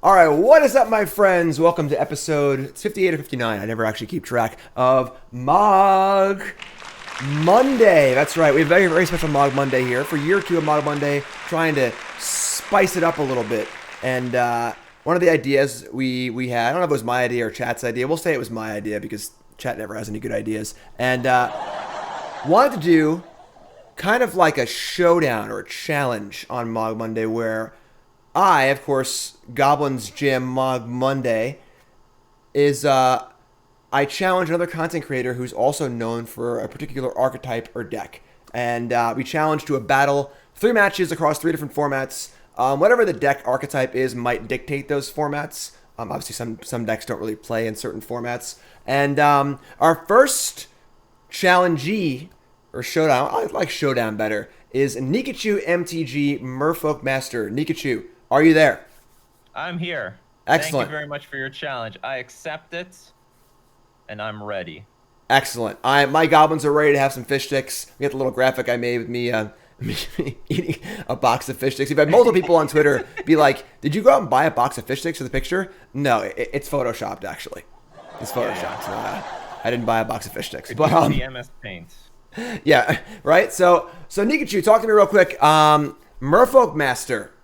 All right, what is up, my friends? Welcome to episode 58 or 59. I never actually keep track of Mogg Monday. That's right. We have a very, very special Mogg Monday here for year two of Mogg Monday, trying to spice it up a little bit. And one of the ideas we had, I don't know if it was my idea or chat's idea. We'll say it was my idea because chat never has any good ideas. And wanted to do kind of like a showdown or a challenge on Mogg Monday where I, of course, Goblins Gym Mogg Monday, is I challenge another content creator who's also known for a particular archetype or deck. And we challenge to a battle, 3 matches across 3 different formats. Whatever the deck archetype is might dictate those formats. Obviously, some decks don't really play in certain formats. And our first challengee, or showdown, I like showdown better, is NikachuMTG Merfolk Master. Nikachu, are you there? I'm here. Excellent. Thank you very much for your challenge. I accept it, and I'm ready. Excellent. My goblins are ready to have some fish sticks. We got the little graphic I made with me eating a box of fish sticks. We've had multiple people on Twitter be like, "Did you go out and buy a box of fish sticks for the picture?" No, it's photoshopped actually. It's photoshopped. I didn't buy a box of fish sticks. But the MS Paint. Yeah, right. So Nikachu, talk to me real quick. Merfolk Master.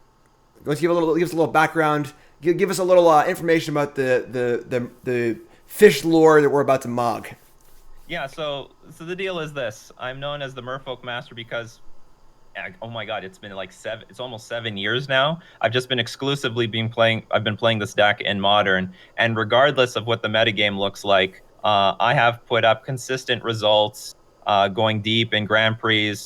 Let's give us a little background. Give us a little information about the fish lore that we're about to Mogg. Yeah. So the deal is this: I'm known as the Merfolk Master because, oh my God, it's been like it's almost 7 years now. I've just been exclusively I've been playing this deck in Modern, and regardless of what the metagame looks like, I have put up consistent results. Going deep in Grand Prix.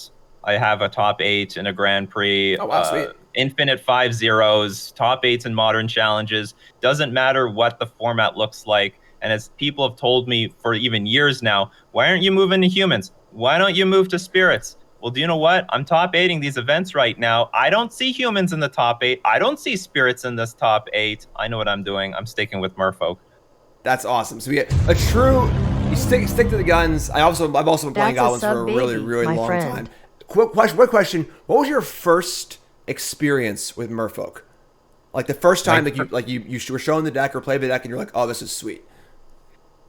I have a top 8 in a Grand Prix. Oh, wow, sweet. Infinite 5-0s, top 8s in Modern challenges. Doesn't matter what the format looks like. And as people have told me for even years now, why aren't you moving to humans? Why don't you move to spirits? Well, do you know what? I'm top 8ing these events right now. I don't see humans in the top 8. I don't see spirits in this top 8. I know what I'm doing. I'm sticking with Merfolk. That's awesome. So we get a true. You stick to the guns. I've also been playing Goblins for a really long time. Quick question. What was your first experience with Merfolk? Like the first time that you were showing the deck or played the deck and you're like, oh, this is sweet.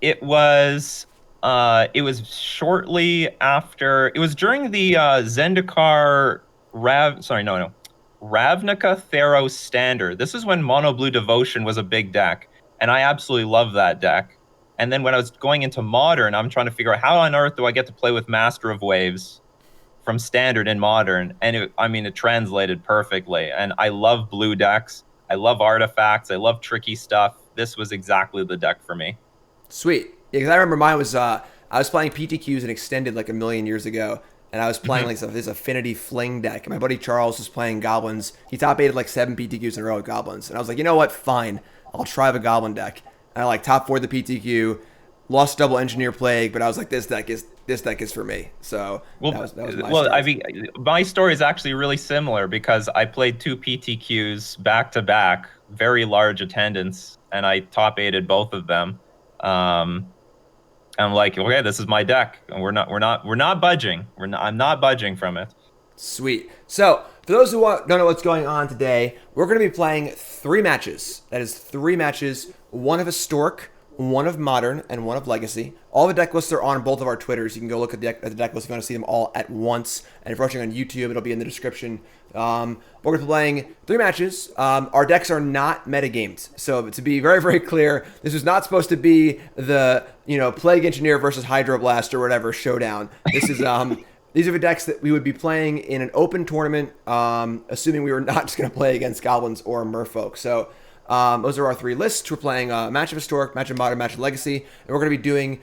It was shortly after. It was during the Zendikar Ravnica Theros Standard. This is when Mono Blue Devotion was a big deck, and I absolutely love that deck. And then when I was going into Modern, I'm trying to figure out how on earth do I get to play with Master of Waves from Standard in Modern. And it translated perfectly. And I love blue decks. I love artifacts. I love tricky stuff. This was exactly the deck for me. Sweet. Yeah, because I remember mine was, I was playing PTQs and Extended like a million years ago. And I was playing like this Affinity Fling deck. And my buddy Charles was playing Goblins. He top 8'd like 7 PTQs in a row with Goblins. And I was like, you know what? Fine. I'll try the Goblin deck. And I like top 4'd the PTQ, lost double Engineer Plague, but I was like, this deck is for me. So that was my story. I mean, my story is actually really similar because I played 2 PTQs back to back, very large attendance, and I top 8'd both of them. I'm like, okay, this is my deck, and we're not budging. I'm not budging from it. Sweet. So, for those who don't know what's going on today, we're going to be playing 3 matches. That is 3 matches, 1 of Historic, 1 of Modern, and 1 of Legacy. All the deck lists are on both of our Twitters. You can go look at the deck list if you want to see them all at once. And if you're watching on YouTube, it'll be in the description. We're going to be playing 3 matches. Our decks are not metagamed. So, to be very, very clear, this is not supposed to be the, Plague Engineer versus Hydroblast or whatever showdown. This is... These are the decks that we would be playing in an open tournament, assuming we were not just going to play against Goblins or Merfolk. So those are our 3 lists. We're playing a match of Historic, match of Modern, match of Legacy, and we're going to be doing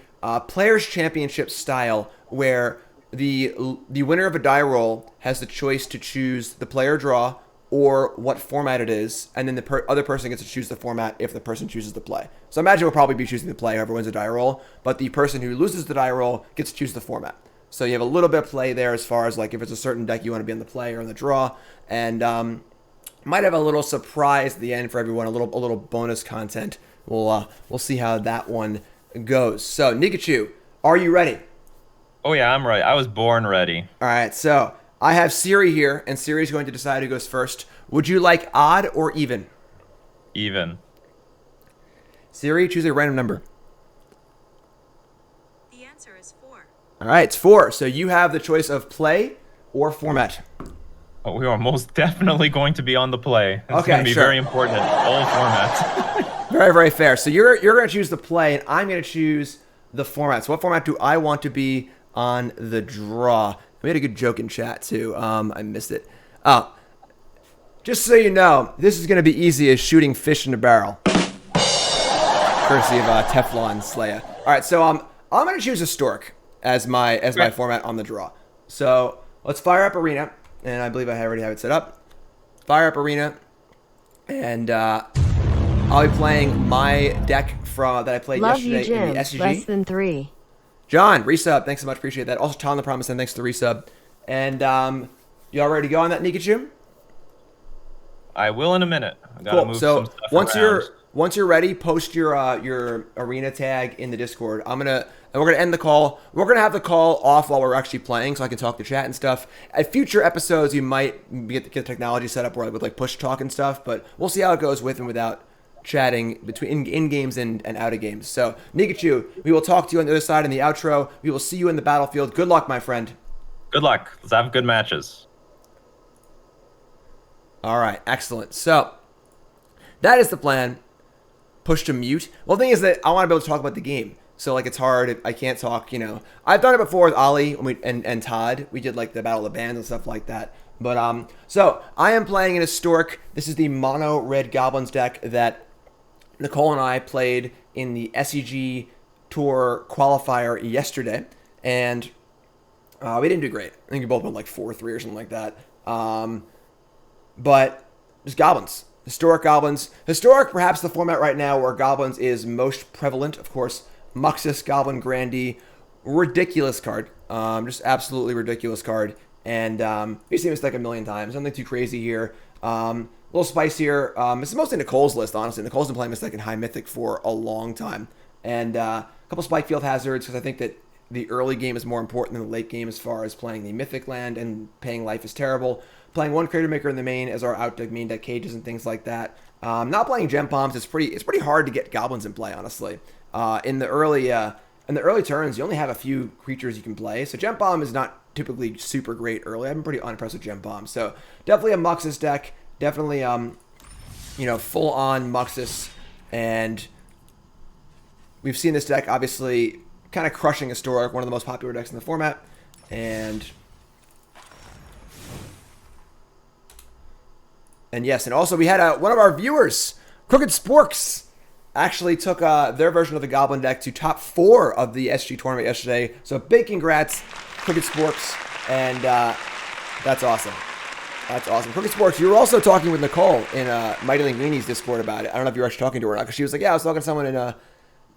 Players' Championship style, where the winner of a die roll has the choice to choose the player draw or what format it is, and then the other person gets to choose the format if the person chooses to play. So I imagine we'll probably be choosing the play, whoever wins a die roll, but the person who loses the die roll gets to choose the format. So you have a little bit of play there as far as like if it's a certain deck you want to be on the play or on the draw, and might have a little surprise at the end for everyone, a little bonus content. We'll see how that one goes. So Nikachu, are you ready? Oh yeah, I'm ready. I was born ready. All right, so I have Siri here, and Siri's going to decide who goes first. Would you like odd or even? Even. Siri, choose a random number. The answer is 4. All right, it's 4. So you have the choice of play or format. Oh, we are most definitely going to be on the play. It's Okay, going to be sure. very important in all formats. Very, very fair. So you're going to choose the play, and I'm going to choose the format. So what format do I want to be on the draw? We had a good joke in chat, too. I missed it. Oh, just so you know, this is going to be easy as shooting fish in a barrel. Courtesy of Teflon Slayer. All right, so I'm going to choose a stork as my format on the draw. So let's fire up Arena, and I believe I already have it set up. Fire up Arena, and I'll be playing my deck that I played yesterday in the SCG. Less than 3. John, resub. Thanks so much. Appreciate that. Also, Tom the Promise, and thanks to the resub. And you all ready to go on that, Nikachu? I will in a minute. I gotta move some stuff around. Once you're ready, post your arena tag in the Discord. We're gonna end the call. We're gonna have the call off while we're actually playing, so I can talk to chat and stuff. At future episodes, you might get the technology set up where I would like push talk and stuff, but we'll see how it goes with and without chatting between in games and out of games. So Nikachu, we will talk to you on the other side in the outro. We will see you in the battlefield. Good luck, my friend. Good luck. Let's have good matches. All right, excellent. So that is the plan. Push to mute. Well, the thing is that I want to be able to talk about the game. So like it's hard. I can't talk. I've done it before with Ali and Todd. We did like the Battle of the Bands and stuff like that. But so I am playing in a Stork. This is the mono red Goblins deck that Nicole and I played in the SEG Tour qualifier yesterday, and we didn't do great. I think we both went like 4-3 or something like that. But just Goblins. Historic Goblins. Historic, perhaps the format right now where Goblins is most prevalent. Of course, Muxus, Goblin Grandee. Ridiculous card. Just absolutely ridiculous card. And we've seen this deck a million times. Nothing too crazy here. A little spicier. This is mostly Nicole's list, honestly. Nicole's been playing this deck in High Mythic for a long time. And a couple Spike Field Hazards, because I think that the early game is more important than the late game as far as playing the Mythic land, and paying life is terrible. Playing one Crater Maker in the main as our out deck, main deck cages and things like that. Not playing Gem Bombs. It's pretty hard to get Goblins in play, honestly. In the early turns, you only have a few creatures you can play. So Gem Bomb is not typically super great early. I've been pretty unimpressed with Gem Bomb. So definitely a Muxus deck. Definitely full on Muxus, and we've seen this deck obviously kind of crushing Historic, one of the most popular decks in the format, and yes, and also we had one of our viewers, Crooked Sporks, actually took their version of the Goblin deck to top 4 of the SG tournament yesterday. So big congrats, Crooked Sporks, and that's awesome. That's awesome. Crooked Sporks, you were also talking with Nicole in Mighty Linguini's Discord about it. I don't know if you were actually talking to her or not, because she was like, yeah, I was talking to someone in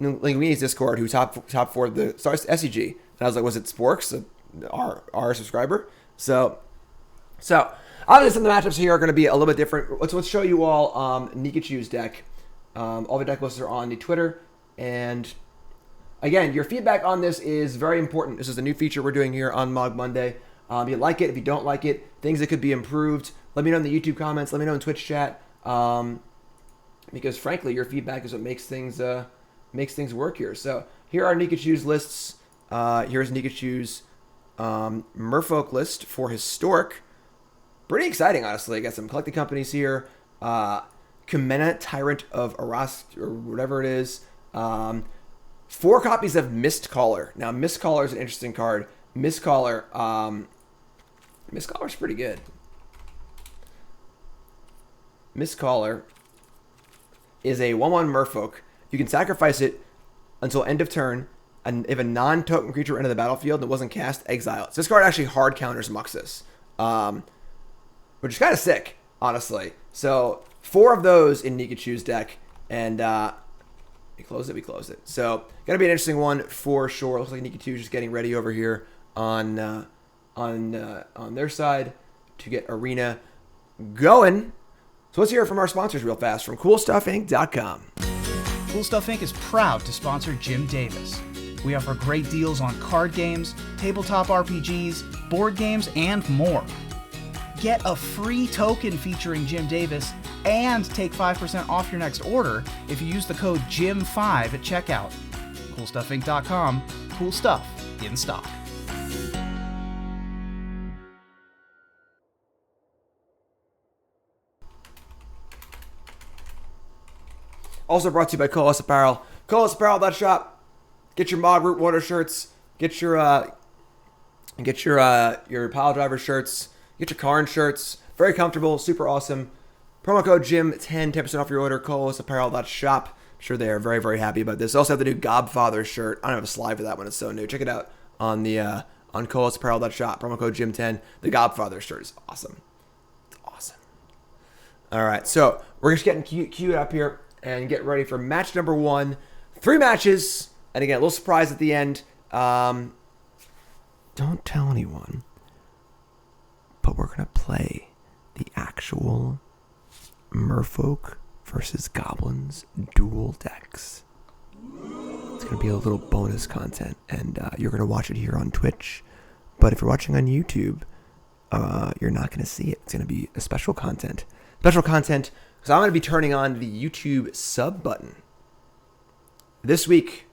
Linguini's Discord who top 4 of the SCG. And I was like, was it Sporks, our subscriber? So obviously some of the matchups here are going to be a little bit different. Let's show you all Nikachu's deck. All the deck lists are on the Twitter. And again, your feedback on this is very important. This is a new feature we're doing here on Mogg Monday. If you like it, if you don't like it, things that could be improved, let me know in the YouTube comments, let me know in Twitch chat. Because frankly, your feedback is what makes things work here. So here are Nikachu's lists. Here's Nikachu's Merfolk list for Historic. Pretty exciting, honestly. I got some collecting companies here. Kamena, Tyrant of Arask, or whatever it is. 4 copies of Mistcaller. Now, Mistcaller is an interesting card. Mistcaller's pretty good. Mistcaller is a 1/1 Merfolk. You can sacrifice it until end of turn, and if a non-token creature entered the battlefield and it wasn't cast, exile it. So this card actually hard counters Muxus, which is kind of sick, honestly. So 4 of those in Nikachu's deck, and we close it. So gonna be an interesting one for sure. Looks like Nikachu's just getting ready over here on their side to get Arena going. So let's hear it from our sponsors real fast, from CoolStuffInc.com. Cool Stuff Inc. is proud to sponsor Jim Davis. We offer great deals on card games, tabletop RPGs, board games, and more. Get a free token featuring Jim Davis and take 5% off your next order if you use the code GYM5 at checkout. CoolStuffInc.com. Cool stuff in stock. Also brought to you by Colas Apparel. ColasApparel.shop. Get your Mogg Root Water shirts. Get your pile driver shirts. Get your Karn shirts. Very comfortable, super awesome. Promo code GYM10, 10% off your order. ColasApparel.shop. I'm sure they are very, very happy about this. They also have the new Godfather shirt. I don't have a slide for that one. It's so new. Check it out on ColasApparel.shop. Promo code GYM10. The Godfather shirt is awesome. It's awesome. All right, so we're just getting queued up here and get ready for match number 1. 3 matches. And again, a little surprise at the end. Don't tell anyone. But we're going to play the actual Merfolk versus Goblins dual decks. It's going to be a little bonus content. And you're going to watch it here on Twitch. But if you're watching on YouTube, you're not going to see it. It's going to be a special content. Special content. So I'm going to be turning on the YouTube sub button this week,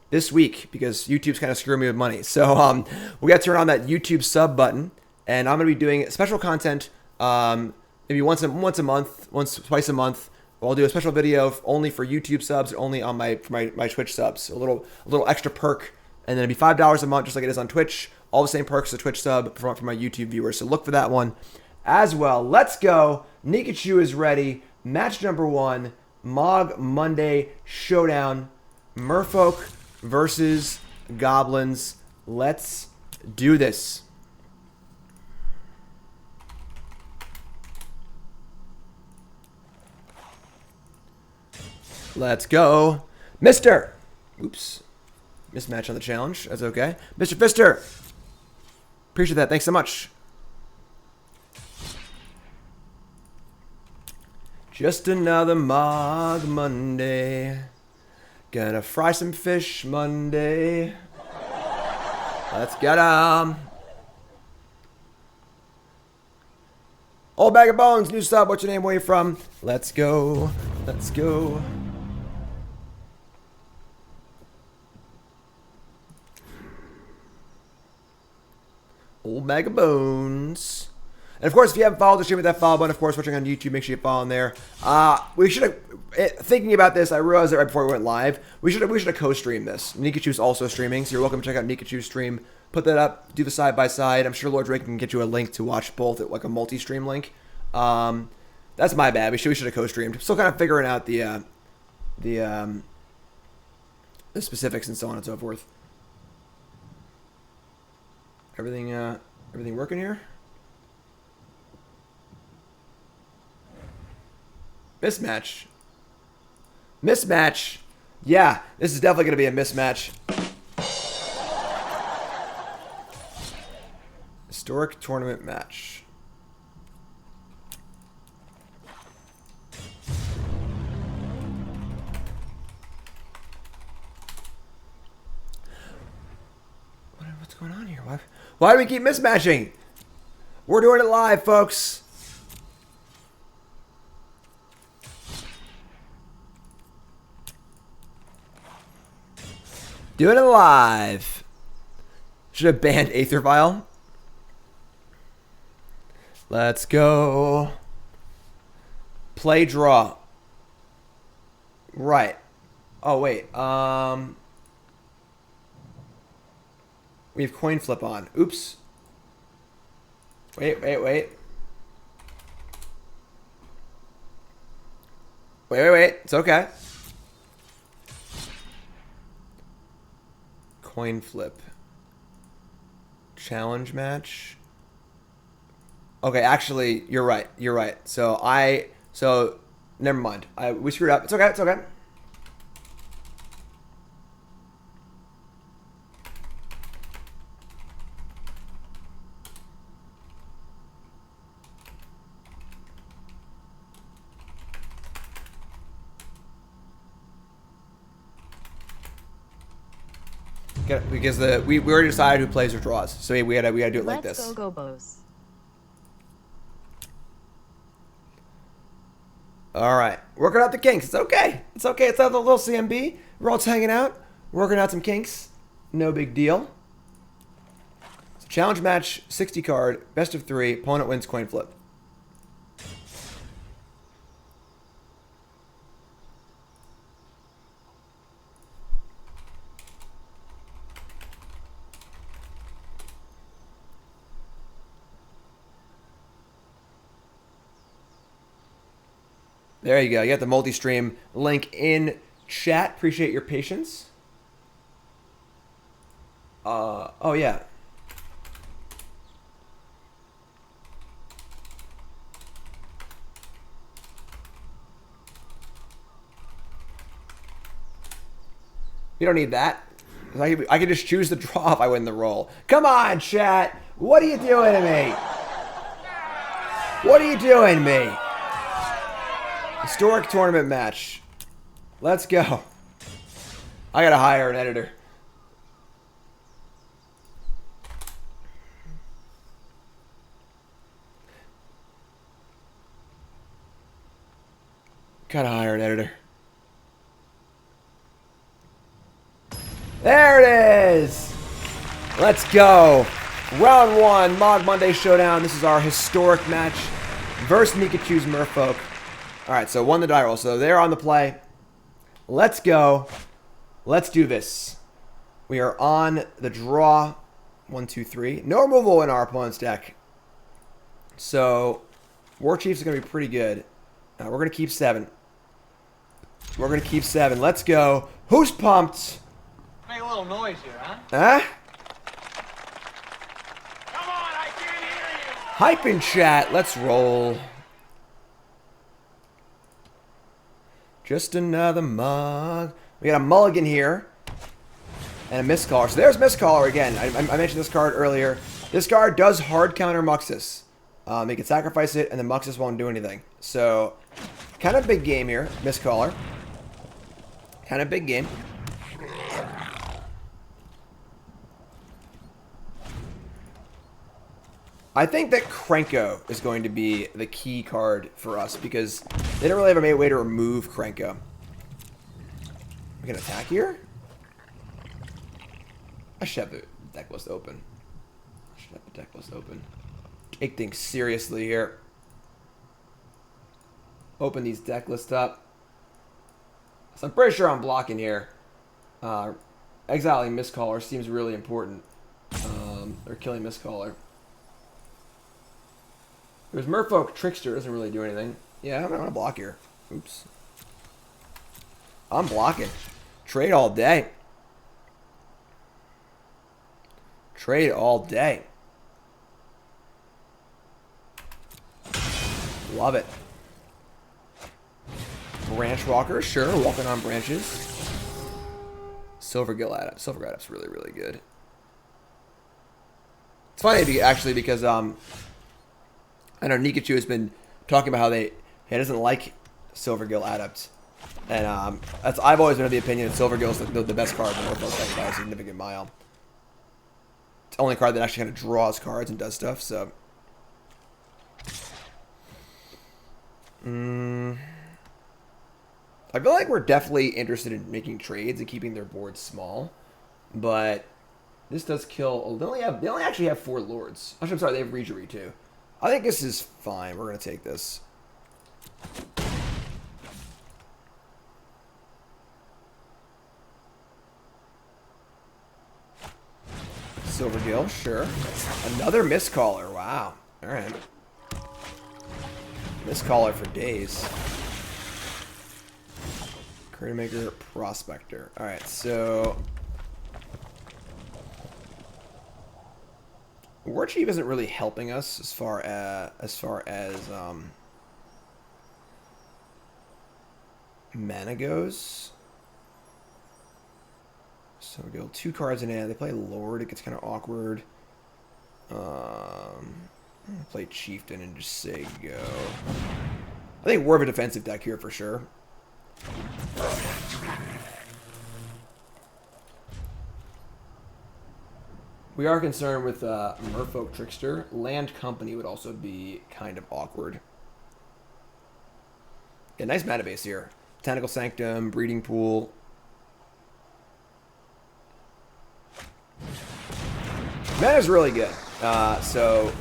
because YouTube's kind of screwing me with money. So we got to turn on that YouTube sub button, and I'm going to be doing special content maybe twice a month. I'll do a special video only for YouTube subs, only on my Twitch subs. A little extra perk, and then it'll be $5 a month, just like it is on Twitch. All the same perks as a Twitch sub for my YouTube viewers. So look for that one as well. Let's go. Nikachu is ready. Match number 1, Mogg Monday Showdown, Merfolk versus Goblins. Let's do this. Let's go. Mr. Oops. Mismatch on the challenge. That's okay. Mr. Fister. Appreciate that. Thanks so much. Just another Mogg Monday. Gonna fry some fish Monday. Let's get 'em. Old bag of bones, new sub. What's your name? Where you from? Let's go. Let's go. Old bag of bones. And of course, if you haven't followed the stream with that follow button, of course, watching on YouTube, make sure you follow in there. We should have, thinking about this, I realized that right before we went live, we should have co-streamed this. Nikachu's also streaming, so you're welcome to check out Nikachu's stream. Put that up, do the side by side. I'm sure Lord Drake can get you a link to watch both, like a multi-stream link. That's my bad. We should have co-streamed. Still kind of figuring out the specifics and so on and so forth. Everything working here? Mismatch. Yeah, this is definitely going to be a mismatch. Historic tournament match. What's going on here? Why do we keep mismatching? We're doing it live, folks. Doing it live. Should have banned Aether Vial. Let's go. Play draw. Right. Oh wait. We have coin flip on. Oops. Wait. It's okay. Coin flip. Challenge match. Okay, actually, you're right. So never mind. We screwed up. It's okay. Because we already decided who plays or draws, so we gotta do it like this. Let's go Gobos. All right. Working out the kinks. It's okay. It's okay. It's not a little CMB. We're all just hanging out, working out some kinks. No big deal. So challenge match, 60 card, best of 3. Opponent wins coin flip. There you go. You got the multi-stream link in chat. Appreciate your patience. Oh yeah. You don't need that. I can just choose the draw if I win the roll. Come on, chat. What are you doing to me? What are you doing to me? Historic tournament match. Let's go. I gotta hire an editor. Gotta hire an editor. There it is! Let's go. Round 1, Mogg Monday Showdown. This is our historic match versus Nikachu's Merfolk. Alright, so won the die roll. So they're on the play. Let's go. Let's do this. We are on the draw. 1, 2, 3. No removal in our opponent's deck. So, War Chiefs is going to be pretty good. We're going to keep 7. We're going to keep 7. Let's go. Who's pumped? Make a little noise here, huh? Huh? Come on, I can't hear you! Hype in chat. Let's roll. Just another mug. We got a mulligan here. And a Mistcaller. So there's Mistcaller again. I mentioned this card earlier. This card does hard counter Muxus. You can sacrifice it and the Muxus won't do anything. So, kind of big game here. Mistcaller. Kind of big game. I think that Krenko is going to be the key card for us because they don't really have a way to remove Krenko. We can attack here? I should have the deck list open. Take things seriously here. Open these deck lists up. So I'm pretty sure I'm blocking here. Exiling Mistcaller seems really important. Or killing Mistcaller. There's Merfolk Trickster, doesn't really do anything. Yeah, I'm gonna block here. Oops. I'm blocking. Trade all day. Trade all day. Love it. Branch Walker, sure, walking on branches. Silvergill Adept. Silvergill Adept's really, really good. It's funny actually because I know Nikachu has been talking about how he doesn't like Silvergill Adept. And I've always been of the opinion that Silvergill is the best card in the Merfolk deck by a significant mile. It's the only card that actually kind of draws cards and does stuff, so. I feel like we're definitely interested in making trades and keeping their board small. But this does kill. Oh, they only actually have 4 lords. Actually, I'm sorry, they have Regery too. I think this is fine. We're going to take this. Silvergill, sure. Another Mistcaller. Wow. All right. Mistcaller for days. Cratermaker, Prospector. All right, so War Chief isn't really helping us as far as mana goes. So we go 2 cards in hand. They play Lord. It gets kind of awkward. I'm gonna play Chieftain and just say go. I think we're of a defensive deck here for sure. We are concerned with Merfolk Trickster. Land Company would also be kind of awkward. Yeah, nice mana base here. Botanical Sanctum, Breeding Pool. Mana's really good. So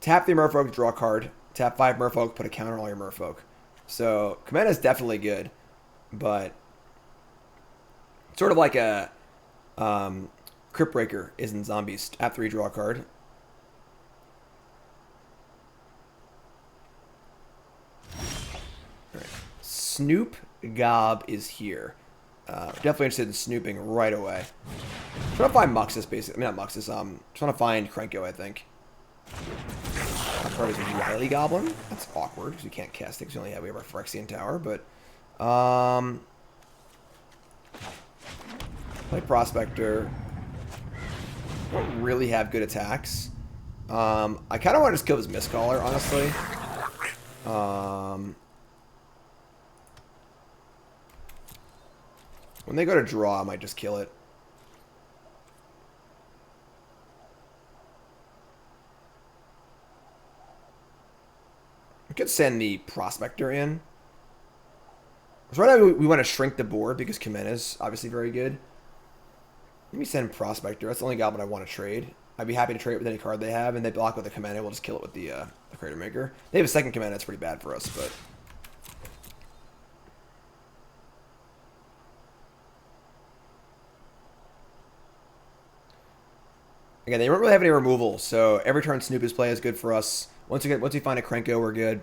tap the Merfolk, draw a card. Tap 5 Merfolk, put a counter on all your Merfolk. So Kamena is definitely good, but sort of like a Crypt Breaker is in Zombies. Tap 3, draw a card. All right. Snoop Gob is here. Definitely interested in snooping right away. Trying to find Muxus, basically. I mean, not Muxus. Trying to find Krenko, I think. Our card is Wily Goblin. That's awkward because we can't cast it because we have our Phyrexian Tower. But play Prospector. Don't really have good attacks. I kind of want to just kill this Mistcaller, honestly. When they go to draw, I might just kill it. I could send the Prospector in. So right now we want to shrink the board because Kamena's obviously very good. Let me send Prospector. That's the only goblin I want to trade. I'd be happy to trade it with any card they have, and they block with the Kamena. We'll just kill it with the Crater Maker. They have a second Kamena. That's pretty bad for us, but... Again, they don't really have any removal, so every turn Snoop is play is good for us. Once we find a Krenko, we're good.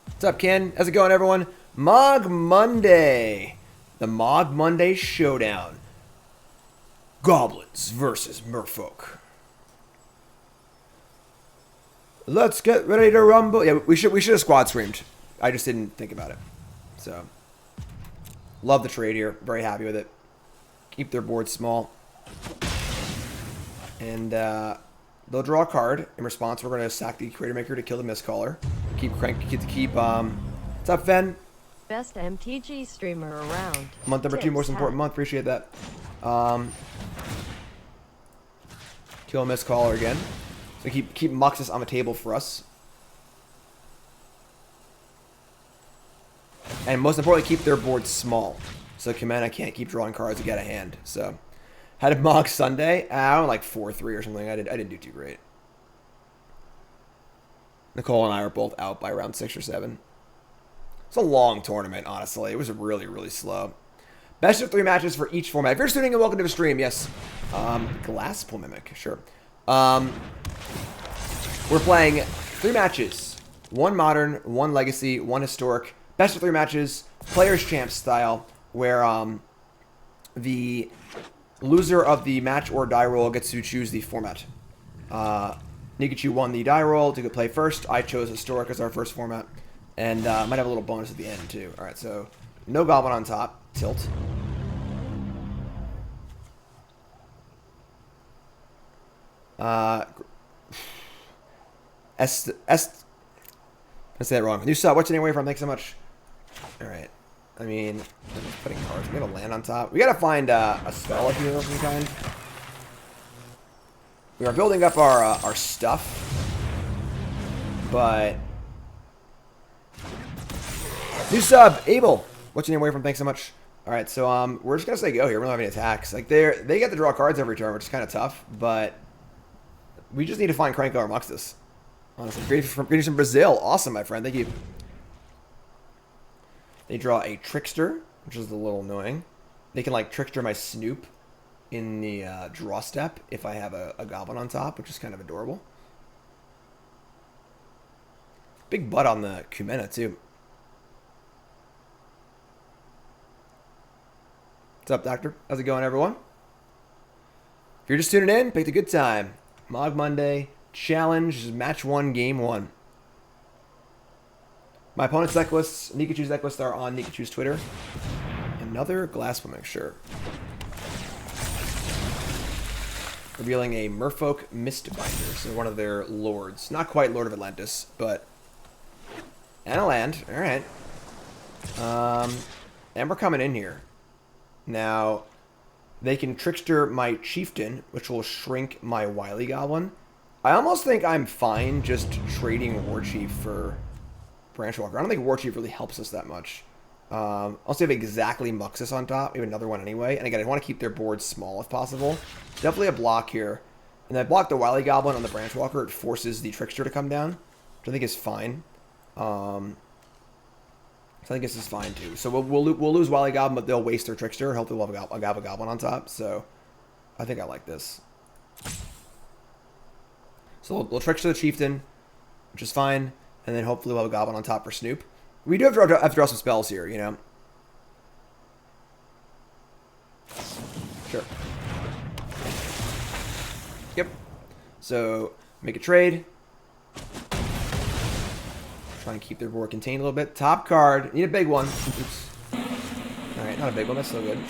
What's up, Ken? How's it going, everyone? Mogg Monday. The Mogg Monday Showdown. Goblins versus Merfolk. Let's get ready to rumble. Yeah, we should have squad streamed. I just didn't think about it. So, love the trade here. Very happy with it. Keep their board small. And they'll draw a card. In response, we're going to sack the Crater Maker to kill the Mistcaller. Keep what's up, Fen? Best MTG streamer around. Month number 2, most important month. Appreciate that. Kill a Mistcaller again. So keep Muxus on the table for us. And most importantly, keep their board small. So Kamena can't keep drawing cards to get a hand. So had a Mogg Sunday. I don't like 4-3 or something. I didn't do too great. Nicole and I were both out by around 6 or 7. It's a long tournament, honestly. It was really, really slow. Best of 3 matches for each format. If you're tuning in, welcome to the stream. Yes. Glasspool Mimic. Sure. We're playing 3 matches. 1 Modern, 1 Legacy, 1 Historic. Best of 3 matches. Players' Champ style. Where the loser of the match or die roll gets to choose the format. Nikachu won the die roll to play first. I chose Historic as our first format. And might have a little bonus at the end, too. Alright, so no Goblin on top. Tilt. I say that wrong. New sub, what's your name away from? Thanks so much. Alright. I mean, I'm just putting cards. We gotta land on top. We gotta find a spell here of some kind. We are building up our stuff. But... New sub, Abel. What's your name away from? Thanks so much. Alright, so we're just gonna say go here. We don't have any attacks. Like they get to draw cards every turn, which is kinda tough, but we just need to find Krenko or Muxus. Honestly. Greetings from Brazil. Awesome, my friend. Thank you. They draw a Trickster, which is a little annoying. They can like Trickster my Snoop in the draw step if I have a Goblin on top, which is kind of adorable. Big butt on the Kumena too. What's up, Doctor? How's it going, everyone? If you're just tuning in, pick a good time. Mogg Monday Challenge, Match 1, Game 1. My opponent's deck lists, Nikachu's deck lists are on Nikachu's Twitter. Another Glasspool Mimic, sure. revealing a Merfolk Mistbinder, so one of their lords. Not quite Lord of Atlantis, but... And a land. Alright. And we're coming in here. Now, they can Trickster my Chieftain, which will shrink my Wily Goblin. I almost think I'm fine just trading War Chief for Branchwalker. I don't think War Chief really helps us that much. Also have exactly Muxus on top. We have another one anyway. And again, I want to keep their board small if possible. Definitely a block here. And I block the Wily Goblin on the Branchwalker. It forces the Trickster to come down, which I think is fine. So I think this is fine too. So we'll lose Wily Goblin, but they'll waste their Trickster. Hopefully we'll have a Goblin on top. So I think I like this. So we'll Trickster the Chieftain, which is fine. And then hopefully we'll have a Goblin on top for Snoop. We do have to draw some spells here, you know? Sure. Yep. So, make a trade. Try and keep their board contained a little bit. Top card. Need a big one. Oops. Alright, not a big one. That's still good.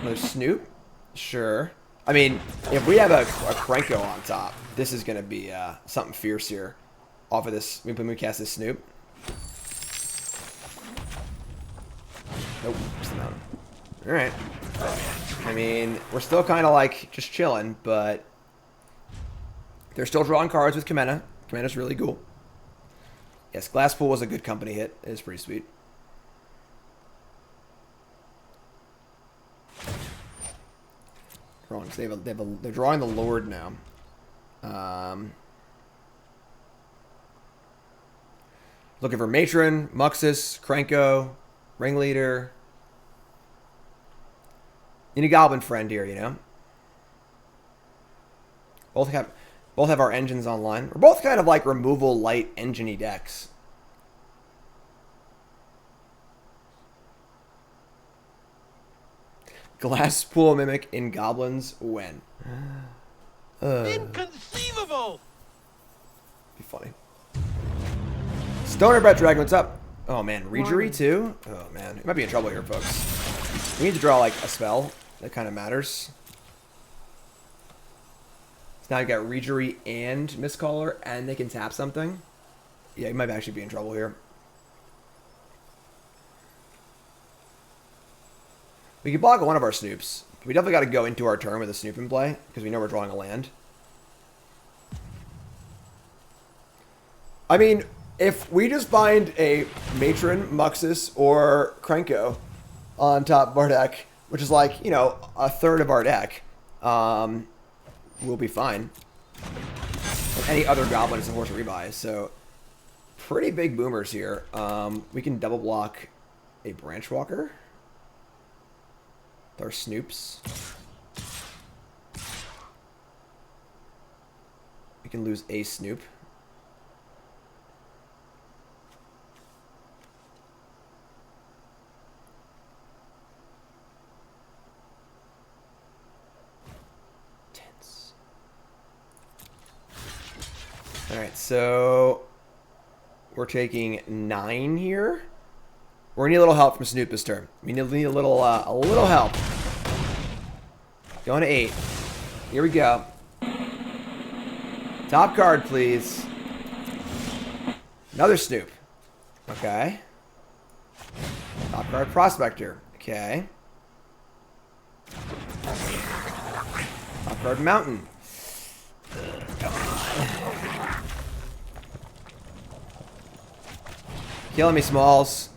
Another Snoop. Sure. I mean, if we have a Krenko on top, this is going to be something fierce here. Off of this, when we cast this Snoop. Nope, just the mountain. Alright. I mean, we're still kind of like just chilling, but they're still drawing cards with Kamena. Kamena's really cool. Yes, Glasspool was a good company hit. It is pretty sweet. Drawing, so they're drawing the Lord now. Looking for Matron, Muxus, Krenko, Ringleader. Need a Goblin friend here, you know? Both have our engines online. We're both kind of like removal light engine-y decks. Glasspool Mimic in Goblins when? Inconceivable! Be funny. Stoner Brett Dragon, what's up? Oh man, Regery too? Oh man, it might be in trouble here, folks. We need to draw like a spell that kind of matters. So now you got Regery and Mistcaller, and they can tap something. Yeah, you might actually be in trouble here. We can block one of our Snoops. We definitely got to go into our turn with a Snoop in play, because we know we're drawing a land. I mean, if we just find a Matron, Muxus, or Krenko on top of our deck, which is like, you know, a third of our deck, we'll be fine. And any other Goblin is a horse rebuy, so pretty big boomers here. We can double block a Branchwalker. With our Snoops. We can lose a Snoop. Alright, so we're taking 9 here. We're gonna need a little help from Snoop this turn. We need a little help. Going to 8. Here we go. Top card, please. Another Snoop. Okay. Top card, Prospector. Okay. Top card, Mountain. Killing me, Smalls.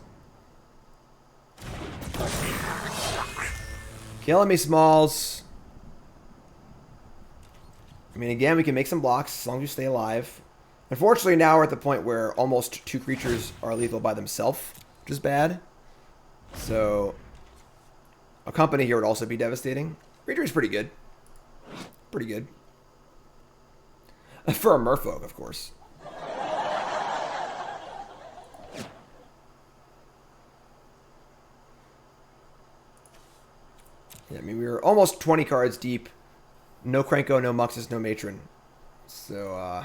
Killing me, Smalls. I mean, again, we can make some blocks as long as you stay alive. Unfortunately, now we're at the point where almost 2 creatures are lethal by themselves, which is bad. So, a company here would also be devastating. Reader is pretty good. Pretty good. For a Merfolk, of course. Yeah, I mean, we were almost 20 cards deep. No Krenko, no Muxus, no Matron. So,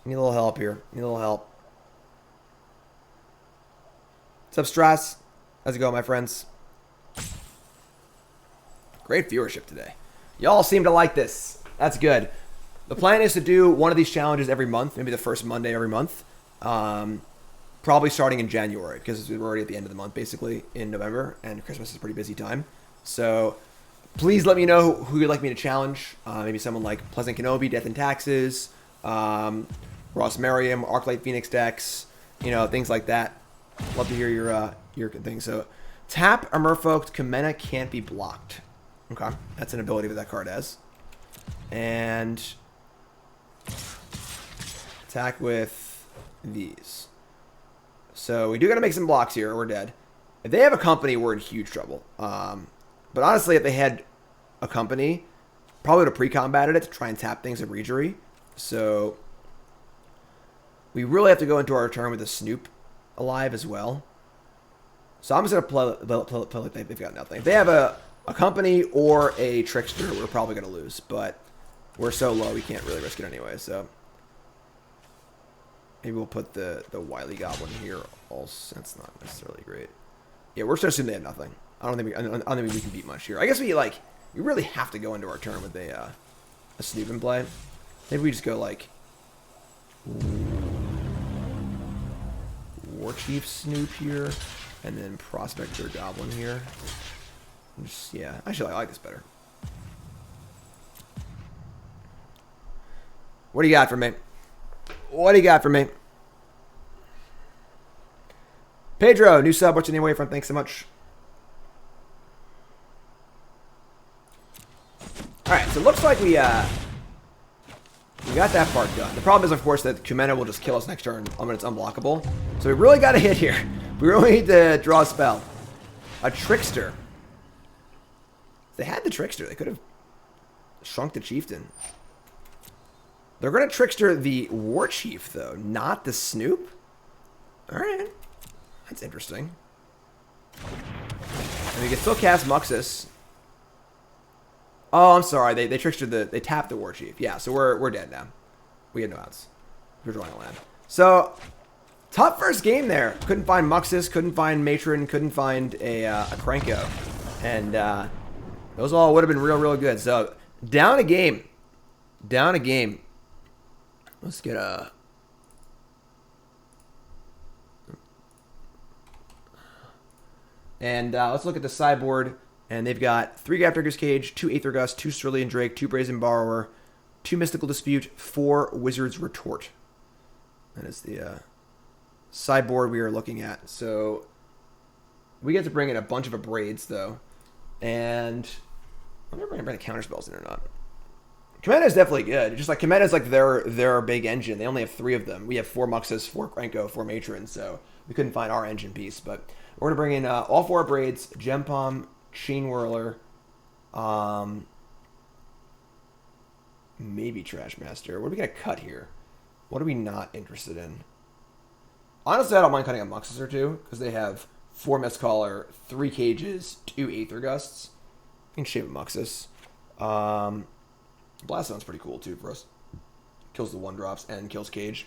need a little help here. Need a little help. What's up, Strass? How's it going, my friends? Great viewership today. Y'all seem to like this. That's good. The plan is to do one of these challenges every month, maybe the first Monday every month. Probably starting in January, because we're already at the end of the month, basically, in November, and Christmas is a pretty busy time. So please let me know who you'd like me to challenge. Maybe someone like Pleasant Kenobi, Death and Taxes, Ross Merriam, Arclight Phoenix decks, you know, things like that. Love to hear your thing. So tap a Merfolk, Kamena can't be blocked. Okay, that's an ability that that card has. And attack with these. So we do got to make some blocks here, or we're dead. If they have a company, we're in huge trouble. But honestly, if they had a company, probably would have pre-combated it to try and tap things at Regery. So we really have to go into our turn with a Snoop alive as well. So I'm just going to play like they've got nothing. If they have a company or a Trickster, we're probably going to lose. But we're so low, we can't really risk it anyway. So maybe we'll put the Wily Goblin here. Also, that's not necessarily great. Yeah, we're just going to assume they have nothing. I don't think we can beat much here. I guess we really have to go into our turn with a Snoop in play. Maybe we just go like War Chief Snoop here, and then Prospector Goblin here. Just, yeah, actually I like this better. What do you got for me? What do you got for me? Pedro, new sub. What's your name away from? Thanks so much. All right, so it looks like we got that part done. The problem is, of course, that Kumena will just kill us next turn when it's unblockable. So we really got to hit here. We really need to draw a spell. A Trickster. If they had the Trickster, they could have shrunk the Chieftain. They're going to Trickster the War Chief, though, not the Snoop. All right. That's interesting. And we can still cast Muxus. Oh, I'm sorry. They Trickstered they tapped the War Chief. Yeah, so we're dead now. We had no outs. We're drawing a land. So tough first game there. Couldn't find Muxus, couldn't find Matron, couldn't find a Krenko. And those all would have been real good. So down a game. Down a game. Let's get a and let's look at the sideboard. And they've got 3 Gapdigger's Cage, 2 Aether Gust, 2 Cerulean Drake, 2 Brazen Borrower, 2 Mystical Dispute, 4 Wizard's Retort. That is the sideboard we are looking at. So we get to bring in a bunch of Abrades, though. And I wonder if we're going to bring the counterspells in or not. Commander is definitely good. Just like Commander is like their big engine. They only have 3 of them. We have 4 Muxus, 4 Krenko, 4 Matron, so we couldn't find our engine piece. But we're going to bring in all 4 Abrades, Gem Palm, Chain Whirler, maybe Trash Master. What are we going to cut here? What are we not interested in? Honestly, I don't mind cutting a Muxus or 2, because they have 4 Mistcaller, 3 Cages, 2 Aether Gusts. We can shape a Muxus. Blast Zone's pretty cool, too, for us. Kills the 1-drops and kills Cage.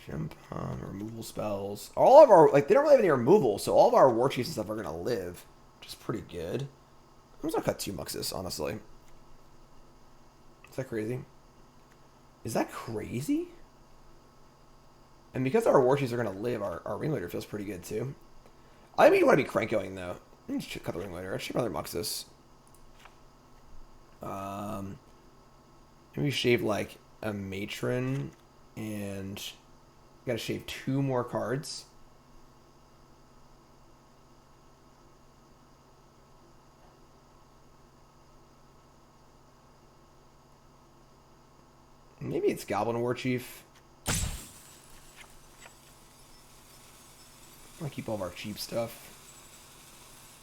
Gem Palm, removal spells. All of our, like, they don't really have any removal, so all of our War Chiefs and stuff are going to live, which is pretty good. I'm just going to cut 2 Muxus, honestly. Is that crazy? Is that crazy? And because our War Chiefs are going to live, our Ringleader feels pretty good, too. I mean, you want to be Krenkoing, though. Let me cut the Ringleader. I should another Muxus. Maybe shave, like, a Matron, and got to shave 2 more cards. Maybe it's Goblin War Chief. I'll keep all of our cheap stuff.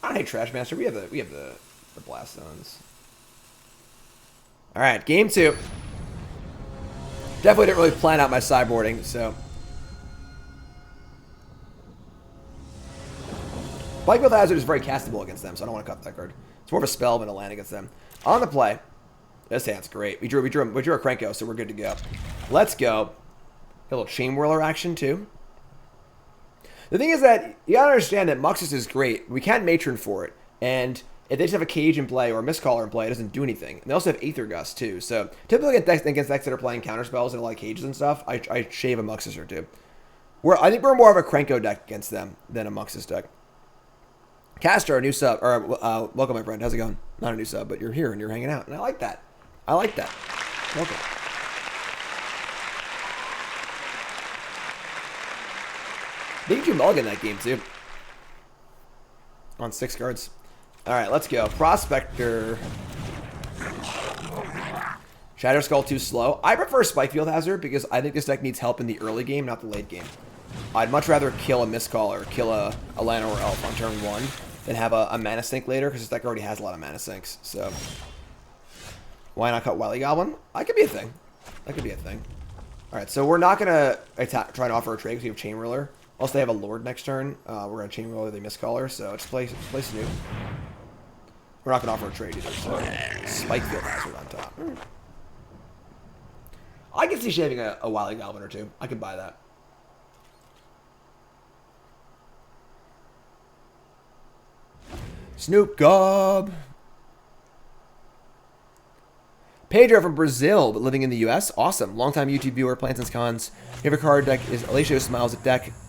I don't hate Trash Master. We have the Blast Zones. All right, game 2. Definitely didn't really plan out my sideboarding, so. Bikefield Hazard is very castable against them, so I don't want to cut that card. It's more of a spell than a land against them. On the play. This hand's great. We drew a Krenko, so we're good to go. Let's go. A little Chain Whirler action, too. The thing is that you gotta understand that Muxus is great. We can't Matron for it. And if they just have a Cage in play or a Mistcaller in play, it doesn't do anything. And they also have Aether Gust, too. So typically against decks that are playing counterspells and a lot of cages and stuff, I shave a Muxus or two. I think we're more of a Krenko deck against them than a Muxus deck. Castor, a new sub. Or, welcome, my friend. How's it going? Not a new sub, but you're here and you're hanging out. And I like that. I like that. Welcome. Big Drew Mulligan in that game, too. On 6 cards. All right, let's go. Prospector. Shadow Skull too slow. I prefer Spikefield Hazard because I think this deck needs help in the early game, not the late game. I'd much rather kill a Mistcaller or kill a Llanowar Elf on turn 1 than have a Mana Sink later because this deck already has a lot of Mana Sinks. So why not cut Wily Goblin? That could be a thing. That could be a thing. All right, so we're not going to try and offer a trade because we have Chain Ruler. Also, they have a Lord next turn. We're going to Chain Ruler the Mistcaller, so just play Snoop. We're not going to offer a trade either, so Spikefield Hazard on top. I can see shaving a Wily Goblin or two. I could buy that. Snoop Gob. Pedro from Brazil, but living in the U.S. Awesome. Longtime YouTube viewer, playing since cons. Favorite card deck is Alacio Smiles at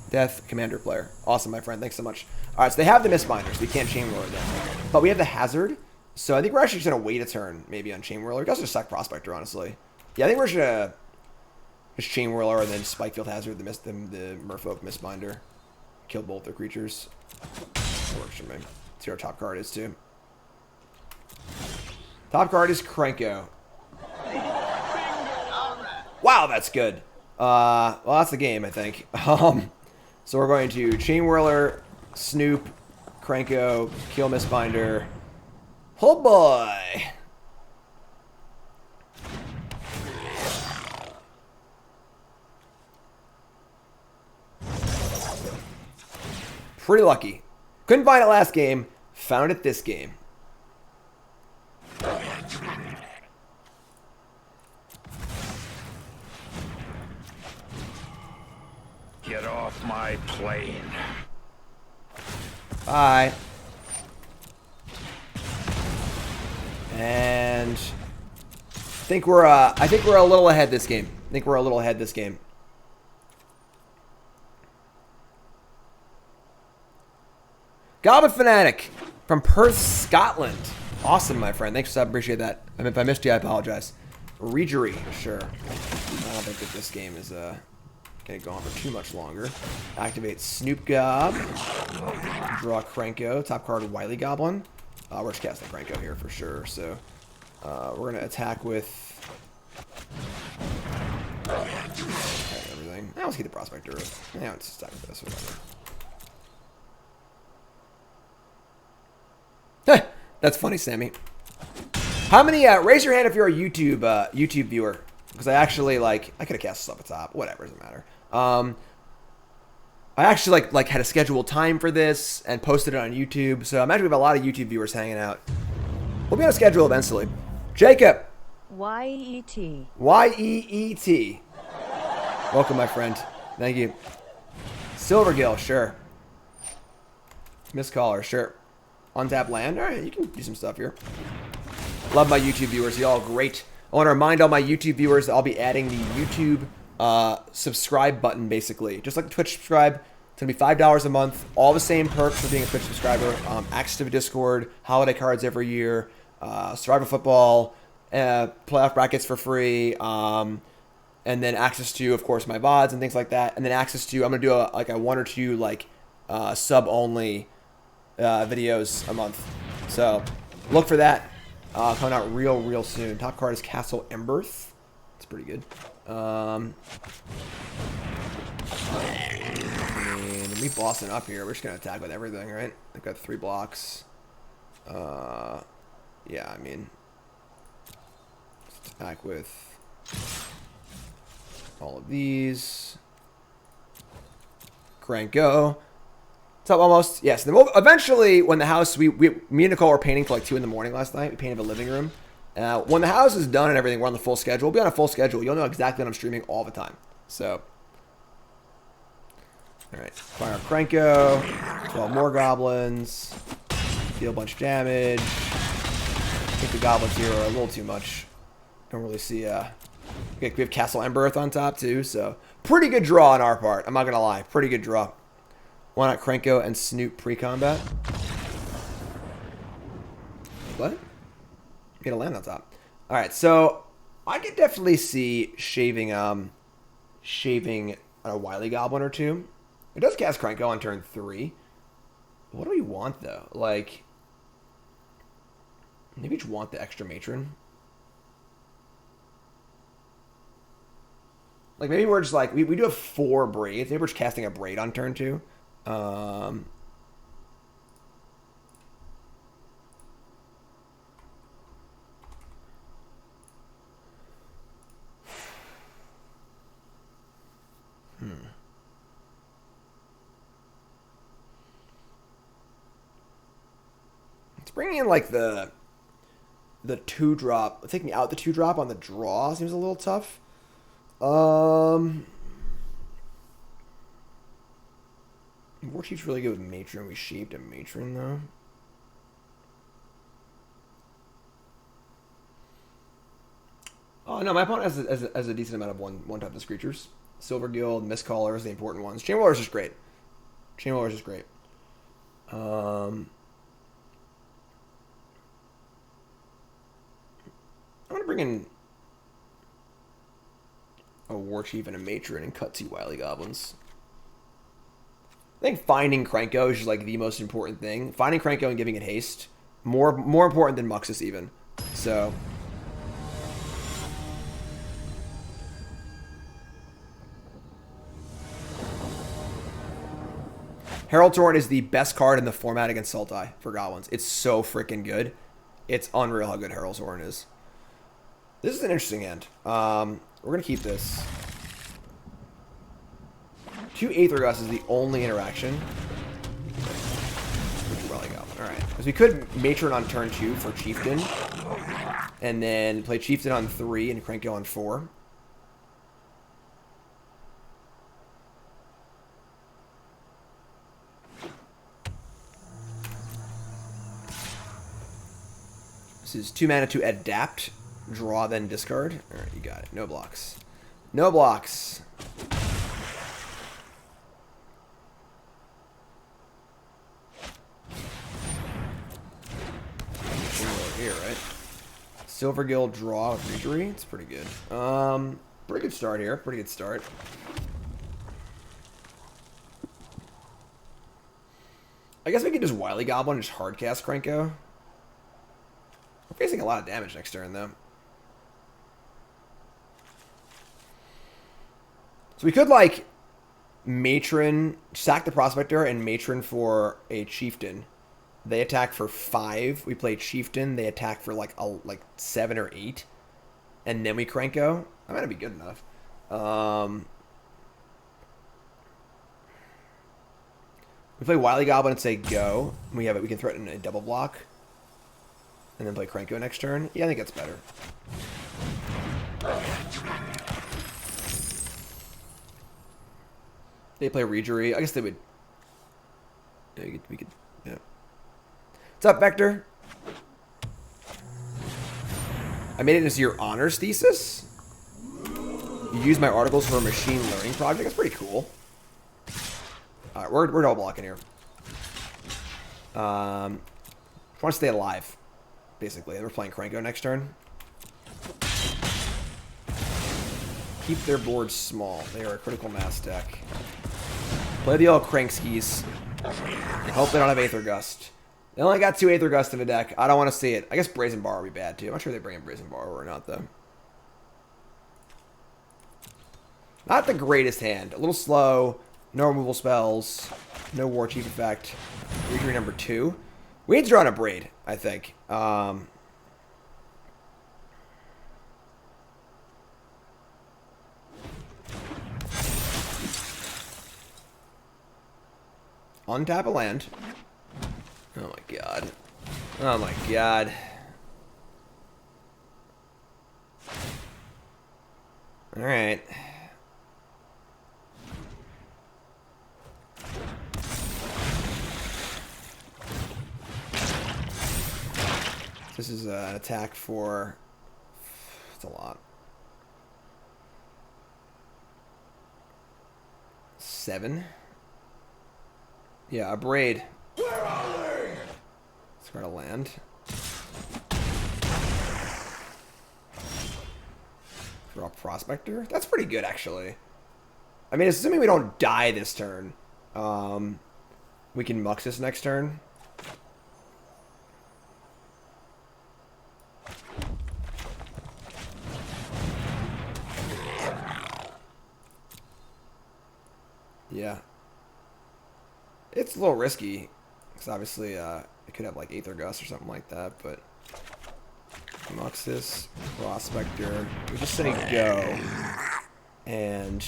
Death Commander player. Awesome, my friend. Thanks so much. All right, so they have the Mistbinder, so we can't Chain Whirler them. But we have the Hazard, so I think we're actually just going to wait a turn, maybe, on Chain Whirler. We can also just sack Prospector, honestly. Yeah, I think we're just going to just Chain Whirler and then Spikefield Hazard, the Merfolk Mistbinder. Kill both their creatures. That works for me. See what our top card is, too. Top card is Krenko. Wow, that's good. Well, that's the game, I think. So we're going to Chain Whirler, Snoop, Krenko, kill Mistbinder. Oh boy! Pretty lucky. Couldn't find it last game. Found it this game. Get off my plane. Bye. And I think we're a little ahead this game. Goblin Fanatic from Perth, Scotland. Awesome, my friend. Thanks for that. Appreciate that. I mean, if I missed you, I apologize. Regery, sure. I don't think that this game is gonna go on for too much longer. Activate Snoop Gob. Draw Krenko. Top card Wily Goblin. We're just casting Krenko here for sure. So we're gonna attack with everything. Let's keep the Prospector. Yeah, let's attack with this. Whatever. That's funny, Sammy. How many? Raise your hand if you're a YouTube viewer, because I actually I could have cast this up at top. Whatever, doesn't matter. I actually like had a scheduled time for this and posted it on YouTube. So I imagine we have a lot of YouTube viewers hanging out. We'll be on a schedule eventually. Jacob. Y-E-T. Y-E-E-T. Welcome, my friend. Thank you. Silvergill, sure. Mistcaller, sure. Untap land. All right, you can do some stuff here. Love my YouTube viewers. Y'all great. I want to remind all my YouTube viewers that I'll be adding the YouTube subscribe button, basically. Just like the Twitch subscribe. It's going to be $5 a month. All the same perks for being a Twitch subscriber. Access to the Discord, holiday cards every year, Survivor Football, playoff brackets for free, and then access to, of course, my VODs and things like that. And then access to, I'm going to do a 1 or 2 sub-only videos a month. So look for that coming out real soon. Top card is Castle Emberth. It's pretty good. And we bossing up here. We're just gonna attack with everything, right? I've got 3 blocks. Yeah, I mean, let's attack with all of these. Krenko. What's up, almost? Yes. Then eventually, when the house, me and Nicole were painting till 2 in the morning last night. We painted the living room. When the house is done and everything, we're on the full schedule. We'll be on a full schedule. You'll know exactly when I'm streaming all the time. So, all right. Fire Krenko. 12 more goblins. Deal a bunch of damage. I think the goblins here are a little too much. Don't really see... Okay, we have Castle Embereth on top, too, so... Pretty good draw on our part. I'm not going to lie. Pretty good draw. Why not Krenko and Snoop pre-combat? What? Get a land on top. Alright, so... I could definitely see shaving a Wily Goblin or two. It does cast Krenko on turn 3. What do we want, though? Like... Maybe we just want the extra Matron. Like, maybe we're just like... We do have 4 Braids. Maybe we're just casting a Braid on turn 2. It's bringing in, like, the 2-drop... Taking out the 2-drop on the draw seems a little tough. War Chief's really good with Matron. We shaved a Matron, though. Oh, no, my opponent has a decent amount of one-toughness creatures. Silver Guild, Mistcallers, the important ones. Chainwaller's is great. Chainwaller's is great. I'm going to bring in a War Chief and a Matron and cut 2 Wily Goblins. I think finding Krenko is just like the most important thing. Finding Krenko and giving it haste. More important than Muxus even. So... Herald Torrent is the best card in the format against Sultai for Goblins. It's so freaking good. It's unreal how good Herald Torrent is. This is an interesting hand. We're going to keep this. 2 Aether Gust is the only interaction. Alright. Because we could Matron on turn 2 for Chieftain. And then play Chieftain on 3 and Krenko on 4. This is 2 mana to adapt. Draw, then discard. Alright, you got it. No blocks. No blocks. Here, right? Silver Guild draw with Regery. It's pretty good. Pretty good start here. Pretty good start. I guess we could just Wily Goblin and just hardcast Krenko. We're facing a lot of damage next turn, though. So we could, like, Matron, sack the Prospector and Matron for a Chieftain. They attack for 5. We play Chieftain. They attack for, like, 7 or 8. And then we Krenko. That might be good enough. We play Wily Goblin and say go. We can threaten a double block. And then play Krenko next turn. Yeah, I think that's better. They play Regery. I guess they would... Yeah, we could... Yeah. What's up, Vector? I made it into your honors thesis? You use my articles for a machine learning project? That's pretty cool. Alright, we're double blocking here. Just want to stay alive. Basically, we're playing Krenko next turn. Keep their board small. They are a critical mass deck. Play the old Krankskis. And hope they don't have Aether Gust. They only got 2 Aether Gust in the deck. I don't want to see it. I guess Brazen Bar would be bad too. I'm not sure they bring in Brazen Bar or not though. Not the greatest hand. A little slow. No removal spells. No War Chief effect. Regery number 2. We need to draw on a Braid, I think. Untap a land. Oh my god. Oh my god. Alright. This is an attack for... It's a lot. 7. Yeah, a braid. It's going to land. Draw Prospector. That's pretty good, actually. I mean, assuming we don't die this turn, we can Mux this next turn. Yeah. It's a little risky, because obviously it could have like Aether Gust or something like that, but Muxus, Prospector, we're just saying go, and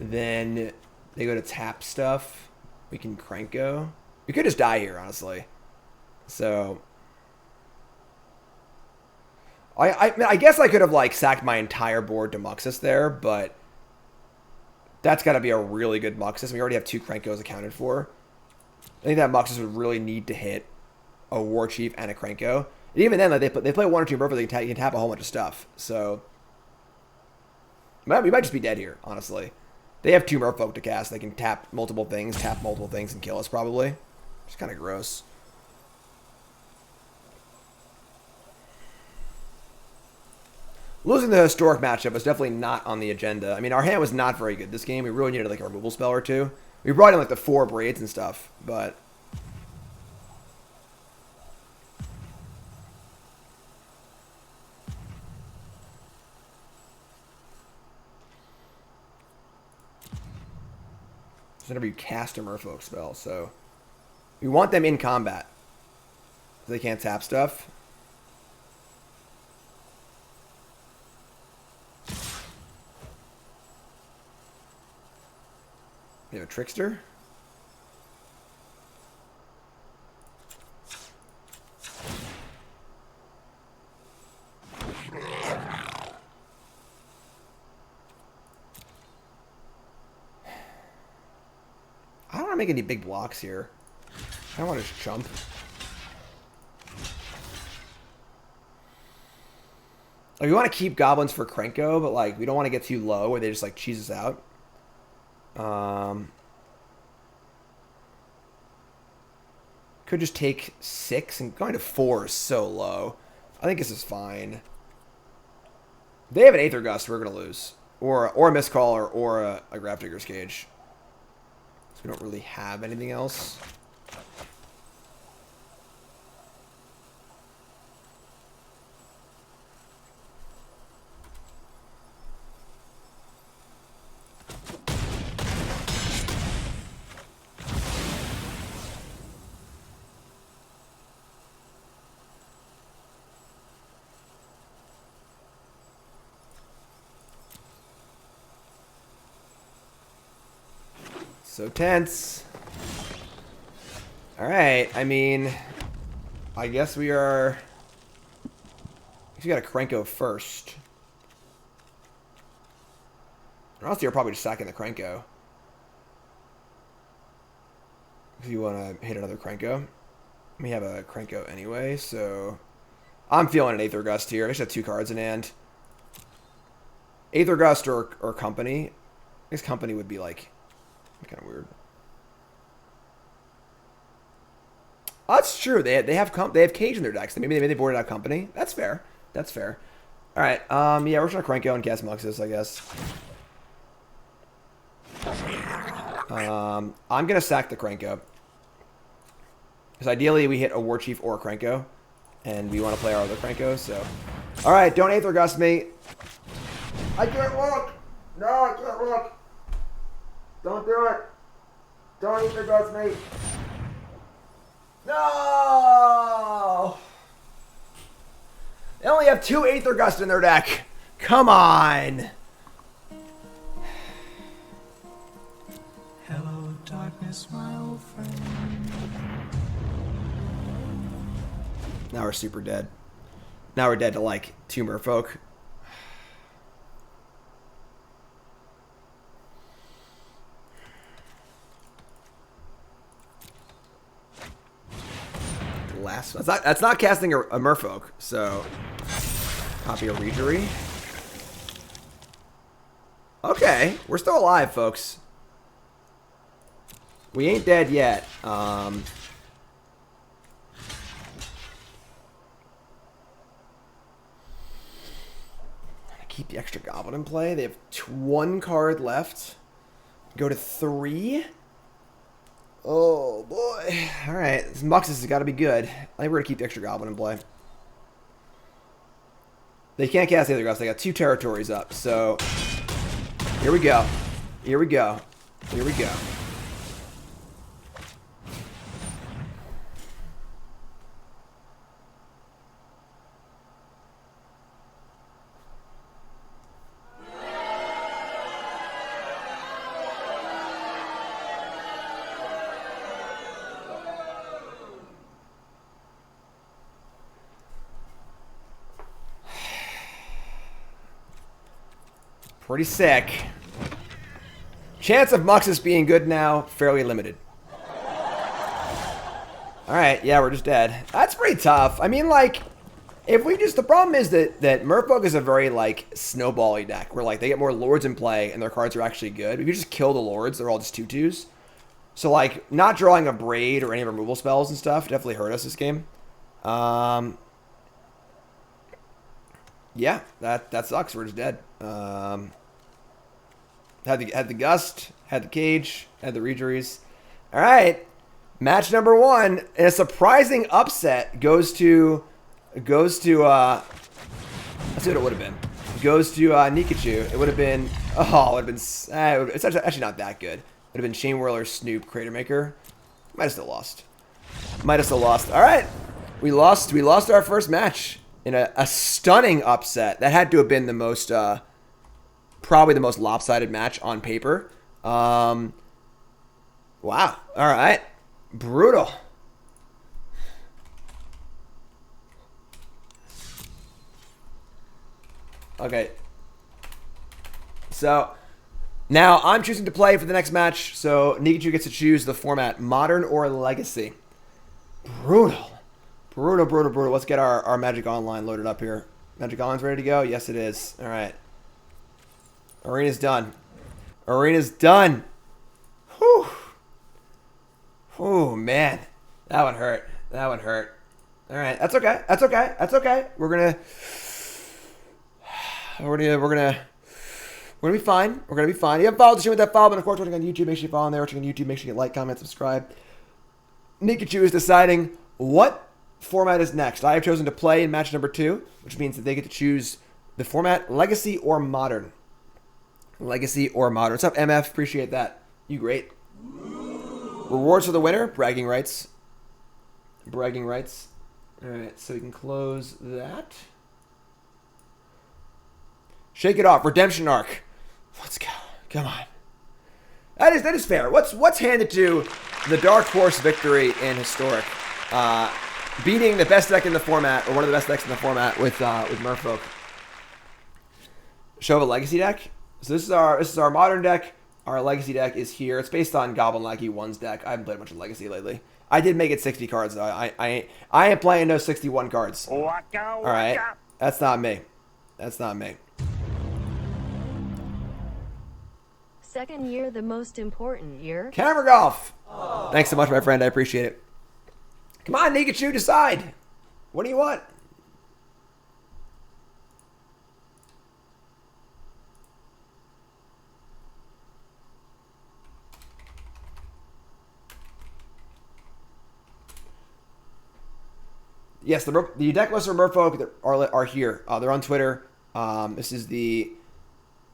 then they go to tap stuff, we can crank go. We could just die here, honestly. So, I guess I could have like sacked my entire board to Muxus there, but that's got to be a really good Muxus. We already have 2 Krankos accounted for. I think that Muxus would really need to hit a War Chief and a Kranko. And even then, like they play 1 or 2 Merfolk, you can tap a whole bunch of stuff. So we might just be dead here, honestly. They have 2 Merfolk to cast. They can tap multiple things, and kill us probably. It's kind of gross. Losing the historic matchup was definitely not on the agenda. I mean, our hand was not very good this game. We really needed like a removal spell or 2. We brought in like the 4 braids and stuff, but whenever you cast a Merfolk spell, so we want them in combat so they can't tap stuff. We have a Trickster. I don't want to make any big blocks here. I don't want to just jump. Like, we want to keep Goblins for Krenko, but like we don't want to get too low where they just like cheese us out. Could just take 6 and going to 4 is so low. I think this is fine. They have an Aether Gust, we're gonna lose, or a Mistcaller or a Grafdigger's Cage. So we don't really have anything else. So tense. Alright, I mean, I guess we are... We got to Krenko first. Honestly, you're probably just sacking the Krenko. If you want to hit another Krenko. We have a Krenko anyway, so... I'm feeling an Aether Gust here. I just have 2 cards in hand. Aether Gust or Company. I guess Company would be like... kind of weird. Oh, that's true. They have Cage in their decks. Maybe they boarded out Company. That's fair. That's fair. All right. Yeah, we're trying to Krenko and cast Muxus, I guess. I'm gonna sack the Krenko because ideally we hit a War Chief or a Krenko, and we want to play our other Krenko. So, all right, don't Aether Gust me. I can't look. No, I can't look. Don't do it. Don't Aether Gust me. No! They only have 2 Aether Gust in their deck. Come on. Hello, darkness, my old friend. Now we're super dead. Now we're dead to like 2 Merfolk. Last cast. That's not casting a Merfolk. So copy a Regery. Okay, we're still alive, folks. We ain't dead yet. Keep the extra Goblin in play. They have 1 card left. Go to 3. Oh, boy. All right. This Muxus has got to be good. I think we're going to keep the extra Goblin in play. They can't cast the other guys. They got 2 territories up. So, here we go. Here we go. Here we go. Pretty sick. Chance of Muxus being good now, fairly limited. Alright, yeah, we're just dead. That's pretty tough. I mean, like, if we just... The problem is that Merfolk is a very, like, snowbally deck, where, like, they get more Lords in play, and their cards are actually good. If you just kill the Lords, they're all just 2/2s. So, like, not drawing a Braid or any removal spells and stuff definitely hurt us this game. Yeah, that sucks. We're just dead. Had the Gust, had the Cage, had the Regeries. All right, match number 1, and a surprising upset goes to let's see what it would have been. Goes to Nikachu. It would have been it's actually not that good. It would have been Chain Whirler, Snoop, Crater Maker. Might have still lost. All right, we lost our first match in a stunning upset. That had to have been the most probably the most lopsided match on paper. Wow. All right. Brutal. Okay. So, now I'm choosing to play for the next match. So, Nikachu gets to choose the format, Modern or Legacy. Brutal. Brutal. Let's get our Magic Online loaded up here. Magic Online's ready to go? Yes, it is. All right. Arena's done. Whew. Oh, man. That one hurt. All right. That's okay. We're gonna be fine. You haven't followed the show with that follow, but of course, watching on YouTube, make sure you follow on there. Watching on YouTube, make sure you like, comment, subscribe. Nikachu is deciding what format is next. I have chosen to play in match number 2, which means that they get to choose the format Legacy or Modern. What's up, MF? Appreciate that. You great. Rewards for the winner. Bragging rights. All right, so we can close that. Shake it off. Redemption arc. Let's go. Come on. That is fair. What's handed to the Dark Horse victory in Historic? Beating the best deck in the format, or one of the best decks in the format with Merfolk. Show of a Legacy deck. So this is our Modern deck. Our Legacy deck is here. It's based on Goblin Lackey 1's deck. I haven't played much of Legacy lately. I did make it 60 cards though. I ain't playing no 61 cards. All right, that's not me. Second year, the most important year. Camera golf. Thanks so much, my friend. I appreciate it. Come on, Nikachu, decide. What do you want? Yes, the deck lists for Merfolk that are here. They're on Twitter. This is the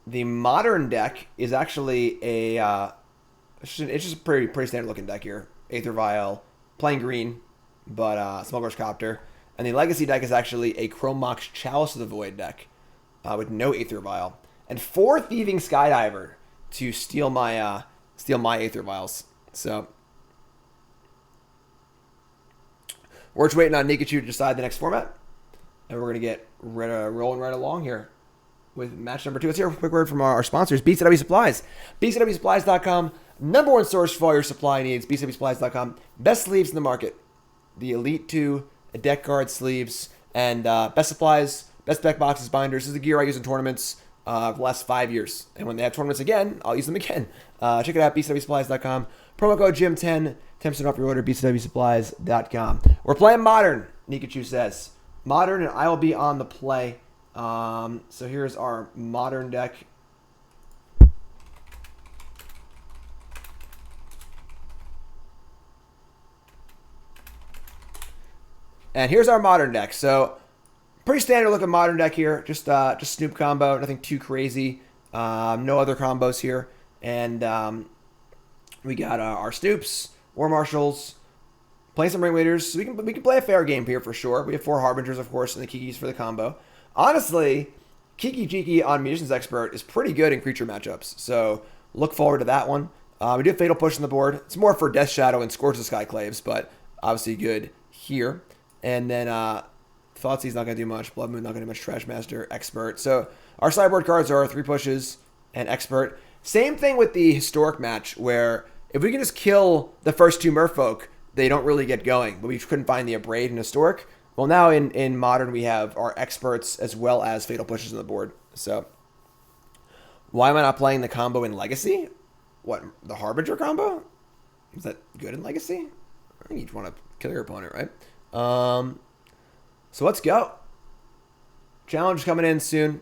Modern deck is actually it's just a pretty standard looking deck here. Aether Vial, playing green, but Smuggler's Copter, and the Legacy deck is actually a Chrome Mox Chalice of the Void deck with no Aether Vial and 4 Thieving Skydiver to steal my Aether Vials. So. We're just waiting on Nikachu to decide the next format. And we're going to get rolling right along here with match number 2. Let's hear a quick word from our sponsors, BCW Supplies. BCWSupplies.com, #1 source for all your supply needs. BCWSupplies.com, best sleeves in the market. The Elite 2 deck guard sleeves, and best supplies, best deck boxes, binders. This is the gear I use in tournaments for the last 5 years. And when they have tournaments again, I'll use them again. Check it out, bcwsupplies.com. Promo code GYM10, 10% off your order, bcwsupplies.com. We're playing Modern, Nikachu says. Modern, and I will be on the play. So here's our Modern deck. And here's our Modern deck. So pretty standard looking Modern deck here. Just Snoop combo, nothing too crazy. No other combos here. And we got our Snoops, War Marshals, playing some Ringleaders. So we can play a fair game here for sure. We have 4 Harbingers, of course, and the Kikis for the combo. Honestly, Kiki Jiki on Musician's Expert is pretty good in creature matchups. So look forward to that one. We do have Fatal Push on the board. It's more for Death Shadow and Scourge the Skyclaves, but obviously good here. And then Thoughtseize's not going to do much. Blood Moon not going to do much. Trash Master, Expert. So our sideboard cards are 3 Pushes and Expert. Same thing with the Historic match, where if we can just kill the first 2 Merfolk, they don't really get going. But we couldn't find the Abrade and Historic. Well, now in Modern, we have our Experts as well as Fatal Pushes on the board. So why am I not playing the combo in Legacy? What, the Harbinger combo? Is that good in Legacy? I think you want to kill your opponent, right? So let's go. Challenge coming in soon.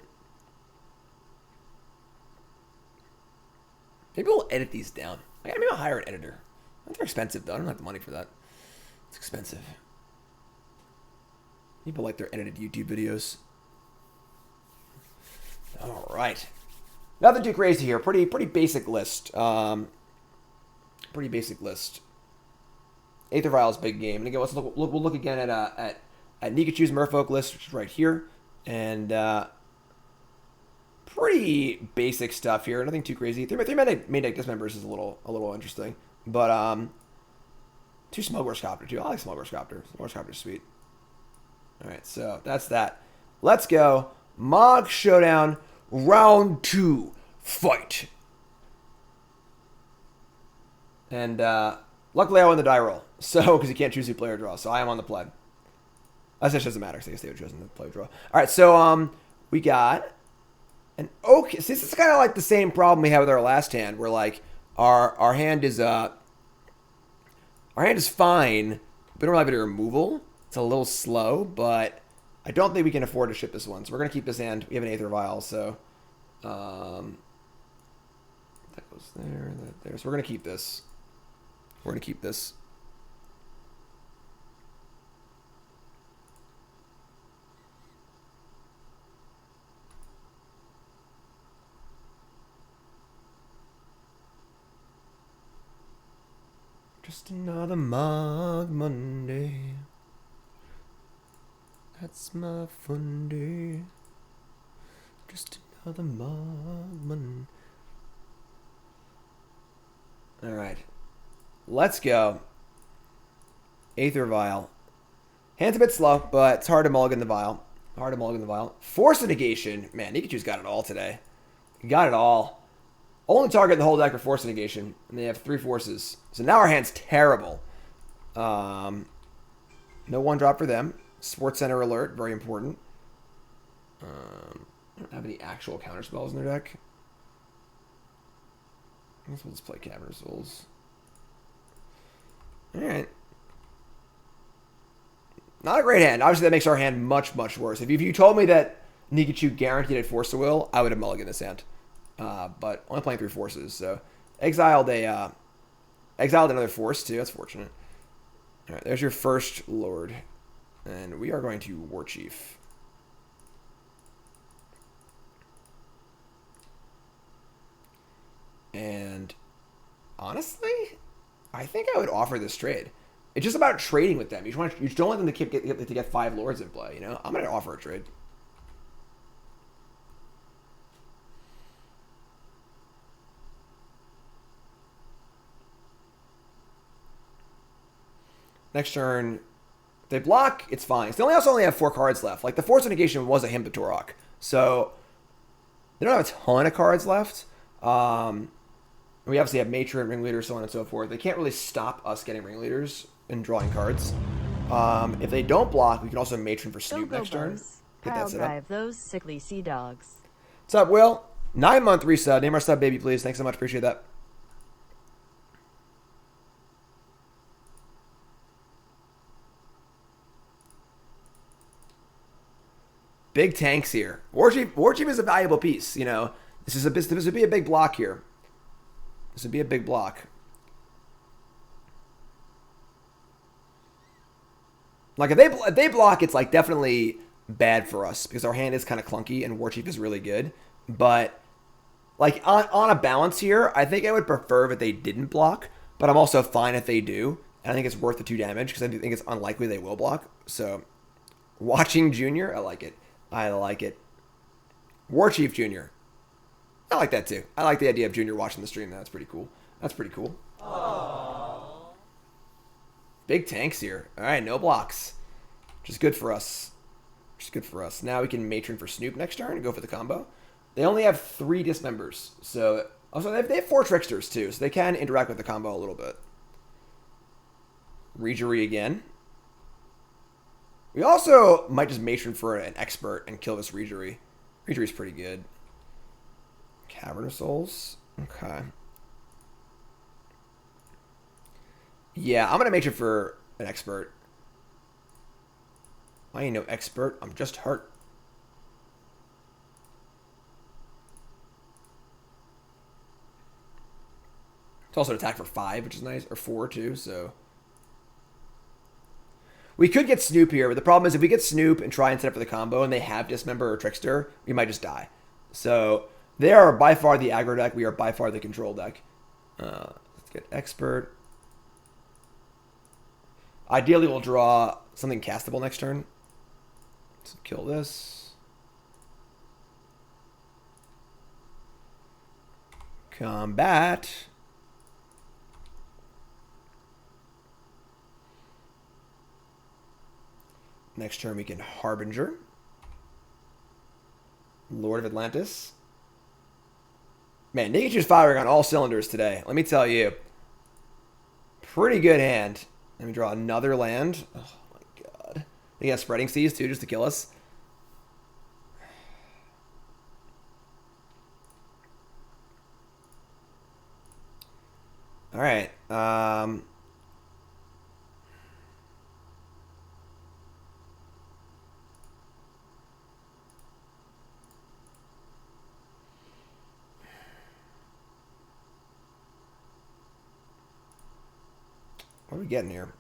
Maybe we'll edit these down. Maybe I'll hire an editor. They're expensive though. I don't have the money for that. It's expensive. People like their edited YouTube videos. All right. Nothing too crazy here. Pretty basic list. Pretty basic list. Aether Vial's big game. And again, we'll look again at Nikachu's Merfolk list, which is right here. And pretty basic stuff here. Nothing too crazy. 3 main deck dismembers is a little interesting. But 2 Smuggler's Copter too. I like Smuggler's Copter. Smuggler's Copter's sweet. Alright, so that's that. Let's go. Mogg Showdown Round 2. Fight. And luckily I won the die roll. So, because you can't choose who player draw. So I am on the play. That doesn't matter. So I guess they would choose the player draw. Alright, so we got an okay. See, this is kind of like the same problem we had with our last hand, where like our hand is fine. We don't have any removal. It's a little slow, but I don't think we can afford to ship this one. So we're gonna keep this hand. We have an Aether Vial, so that goes there, that there. So we're gonna keep this. We're gonna keep this. Just another Mogg Monday. That's my fun day. Just another Mogg Monday. Alright. Let's go. Aether Vial. Hand's a bit slow, but it's hard to mulligan the Vial. Force of Negation. Man, Nikachu's got it all today. Got it all. Only target in the whole deck for Force of Negation. And they have 3 forces. So now our hand's terrible. No 1-drop for them. Sports Center alert. Very important. I don't have any actual counter spells in their deck. I guess we'll just play Cavern Souls. Alright. Not a great hand. Obviously, that makes our hand much, much worse. If you told me that Nikachu guaranteed at Force of Will, I would have mulliganed this hand. But only playing 3 forces, so exiled another force too. That's fortunate. All right, there's your first Lord, and we are going to War Chief. And honestly, I think I would offer this trade. It's just about trading with them. You just don't want them to get 5 Lords in play. You know, I'm going to offer a trade. Next turn, if they block, it's fine. So they also only have 4 cards left. Like, the Force of Negation was a Hymn to Torok. So, they don't have a ton of cards left. We obviously have Matron, Ringleader, so on and so forth. They can't really stop us getting Ringleaders and drawing cards. If they don't block, we can also matron for Go Snoop go next turn. Buzz. Get that Pile set up. drive those sickly sea dogs. What's up, Will? 9-month resub. Name our sub, baby, please. Thanks so much. Appreciate that. Big tanks here. Warchief is a valuable piece. You know, this would be a big block here. This would be a big block. Like if they block, it's like definitely bad for us because our hand is kind of clunky and Warchief is really good. But like on a balance here, I think I would prefer if they didn't block. But I'm also fine if they do. And I think it's worth the 2 damage because I do think it's unlikely they will block. So watching Junior, I like it. I like it. Warchief Junior. I like that too. I like the idea of Junior watching the stream. That's pretty cool. That's pretty cool. Aww. Big tanks here. All right, no blocks. Which is good for us. Which is good for us. Now we can matron for Snoop next turn and go for the combo. They only have 3 dismembers. So also they have 4 tricksters too. So they can interact with the combo a little bit. Regery again. We also might just matron for an expert and kill this Regery. Regery's pretty good. Cavern of Souls. Okay. Yeah, I'm going to matron for an expert. I ain't no expert. I'm just hurt. It's also an attack for 5, which is nice. Or 4 too, so... We could get Snoop here, but the problem is if we get Snoop and try and set up for the combo and they have Dismember or Trickster, we might just die. So they are by far the aggro deck. We are by far the control deck. Let's get Expert. Ideally, we'll draw something castable next turn. So kill this. Combat. Next turn we can Harbinger. Lord of Atlantis. Man, Nikachu's firing on all cylinders today. Let me tell you. Pretty good hand. Let me draw another land. Oh my god. He has Spreading Seas too, just to kill us. Alright. What are we getting here?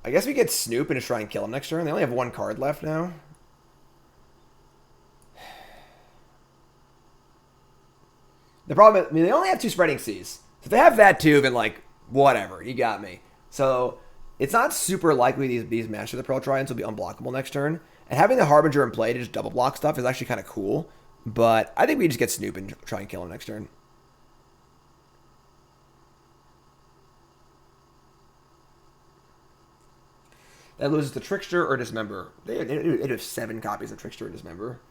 I guess we get Snoop and just try and kill him next turn. They only have 1 card left now. The problem is, I mean, they only have 2 Spreading Seas. So if they have that too, then like, whatever. You got me. So it's not super likely these Master of the Pearl Tridents will be unblockable next turn. And having the Harbinger in play to just double block stuff is actually kind of cool. But I think we just get Snoop and try and kill him next turn. That loses to Trickster or Dismember. They have 7 copies of Trickster and Dismember.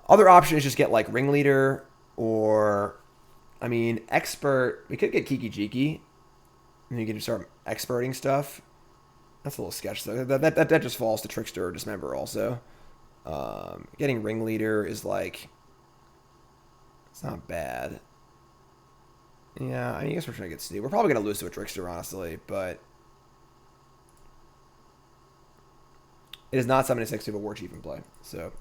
Other option is just get like Ringleader or, I mean, Expert. We could get Kiki Jiki. And you can just start experting stuff. That's a little sketch though. That just falls to Trickster or Dismember also. Getting Ringleader is like, it's not bad. Yeah, I guess we're trying to get Snoop. We're probably going to lose to a Trickster, honestly, but it is not 76 to have a Warchief in play, so.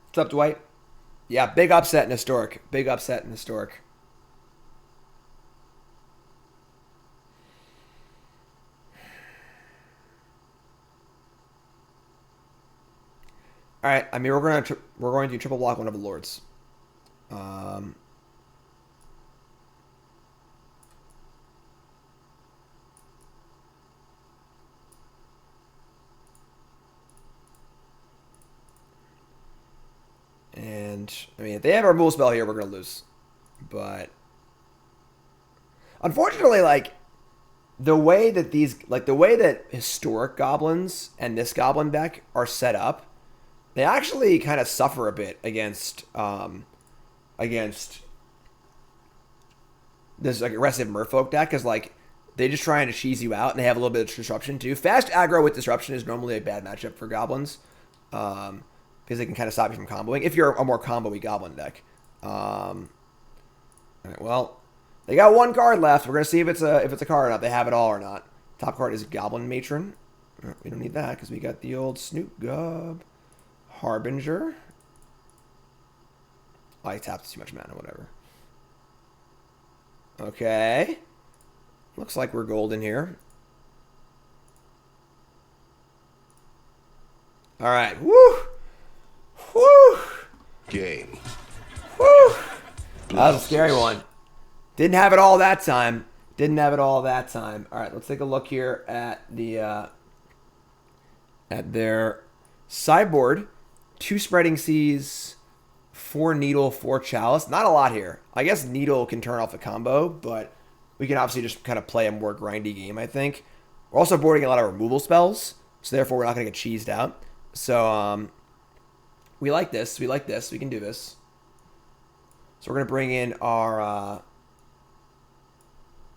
What's up, Dwight? Yeah, big upset in Historic. Big upset in Historic. All right. I mean, we're going to triple block one of the Lords. And I mean, if they have our Mool spell here, we're gonna lose. But Unfortunately, like the way that historic goblins and this goblin deck are set up, they actually kind of suffer a bit against this like aggressive Merfolk deck, because like they just trying to cheese you out, and they have a little bit of disruption too. Fast aggro with disruption is normally a bad matchup for goblins, because they can kind of stop you from comboing if you're a more combo-y goblin deck. All right, well, they got one card left. We're gonna see if it's a card or not. They have it all or not. Top card is Goblin Matron. We don't need that because we got the old Snoop Gob Harbinger. Oh, I tapped too much mana. Whatever. Okay. Looks like we're golden here. All right. Woo! Woo! Game. Woo! That was a scary one. Didn't have it all that time. Didn't have it all that time. All right, let's take a look here at the at their sideboard. 2 Spreading Seas, 4 Needle, 4 Chalice. Not a lot here. I guess Needle can turn off the combo, but we can obviously just kind of play a more grindy game, I think. We're also boarding a lot of removal spells, so therefore we're not going to get cheesed out. So we like this. We like this. We can do this. So we're going to bring in our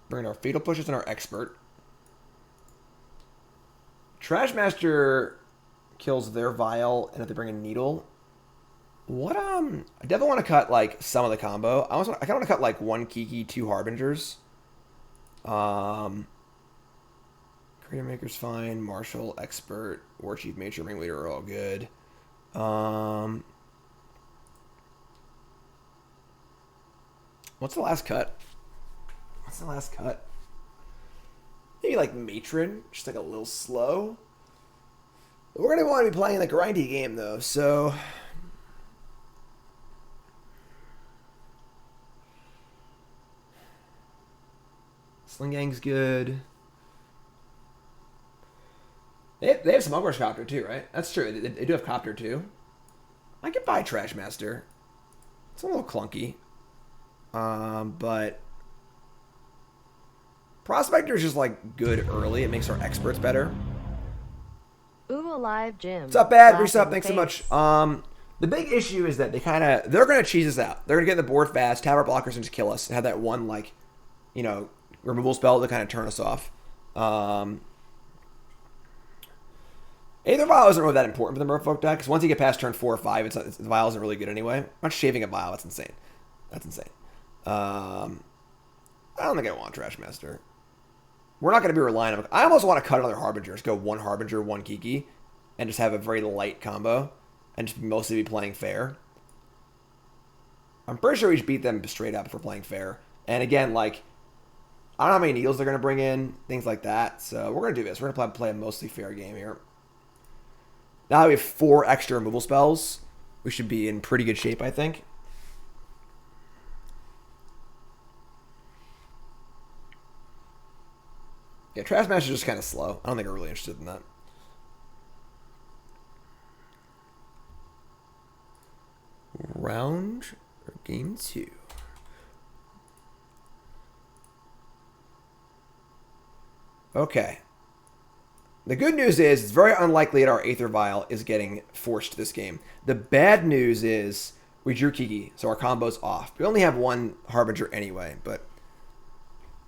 Fatal Pushes and our Expert. Trashmaster kills their Vial, and if they bring in Needle, what I definitely want to cut like some of the combo. I kind of want to cut like 1 Kiki, 2 Harbingers. Creator Maker's fine. Marshal, Expert, Warchief, Major, Ringleader are all good. What's the last cut? What's the last cut? Maybe like Matron, just like a little slow. We're going to want to be playing the grindy game though, so... Sling Gang's good. They have some Ogre's Copter too, right? That's true. They do have Copter too. I could buy Trashmaster. It's a little clunky. But Prospector is just like good early. It makes our experts better. Ooh, alive, Jim. What's up, Bad? Laugh Reset, in thanks so face. much. The big issue is that they're gonna cheese us out. They're gonna get in the board fast, have our blockers and just kill us, and have that one like, removal spell to kind of turn us off. Aether Vial isn't really that important for the Merfolk deck, because once you get past turn 4 or 5, the Vial isn't really good anyway. I'm not shaving a Vial. That's insane. That's insane. I don't think I want Trashmaster. We're not going to be relying on... I almost want to cut another Harbinger. Just go 1 Harbinger, 1 Kiki, and just have a very light combo, and just mostly be playing fair. I'm pretty sure we should beat them straight up if we're playing fair. And again, like, I don't know how many needles they're going to bring in, things like that. So we're going to do this. We're going to play a mostly fair game here. Now that we have 4 extra removal spells, we should be in pretty good shape, I think. Yeah, Trashmaster is just kind of slow. I don't think I'm really interested in that. Round or game 2. Okay. The good news is it's very unlikely that our Aether Vial is getting forced this game. The bad news is we drew Kiki, so our combo's off. We only have 1 Harbinger anyway, but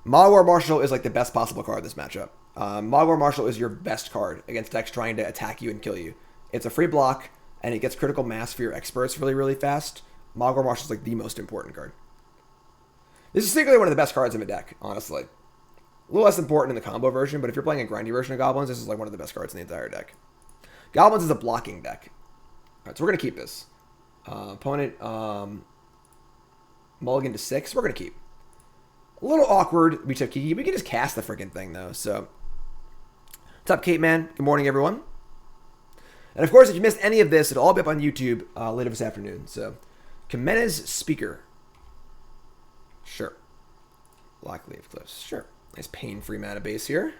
Mogg Marshal is like the best possible card in this matchup. Mogg Marshal is your best card against decks trying to attack you and kill you. It's a free block, and it gets critical mass for your experts really, really fast. Mogg Marshal is like the most important card. This is secretly one of the best cards in the deck, honestly. A little less important in the combo version, but if you're playing a grindy version of Goblins, this is like one of the best cards in the entire deck. Goblins is a blocking deck. All right, so we're going to keep this. Opponent mulligan to 6. We're going to keep. A little awkward. We took Kiki. We can just cast the freaking thing, though. So, what's up, Kate, man? Good morning, everyone. And, of course, if you missed any of this, it'll all be up on YouTube later this afternoon. So, Jimenez Speaker. Sure. Blackleaf Cliffs. Sure. Nice pain-free mana base here.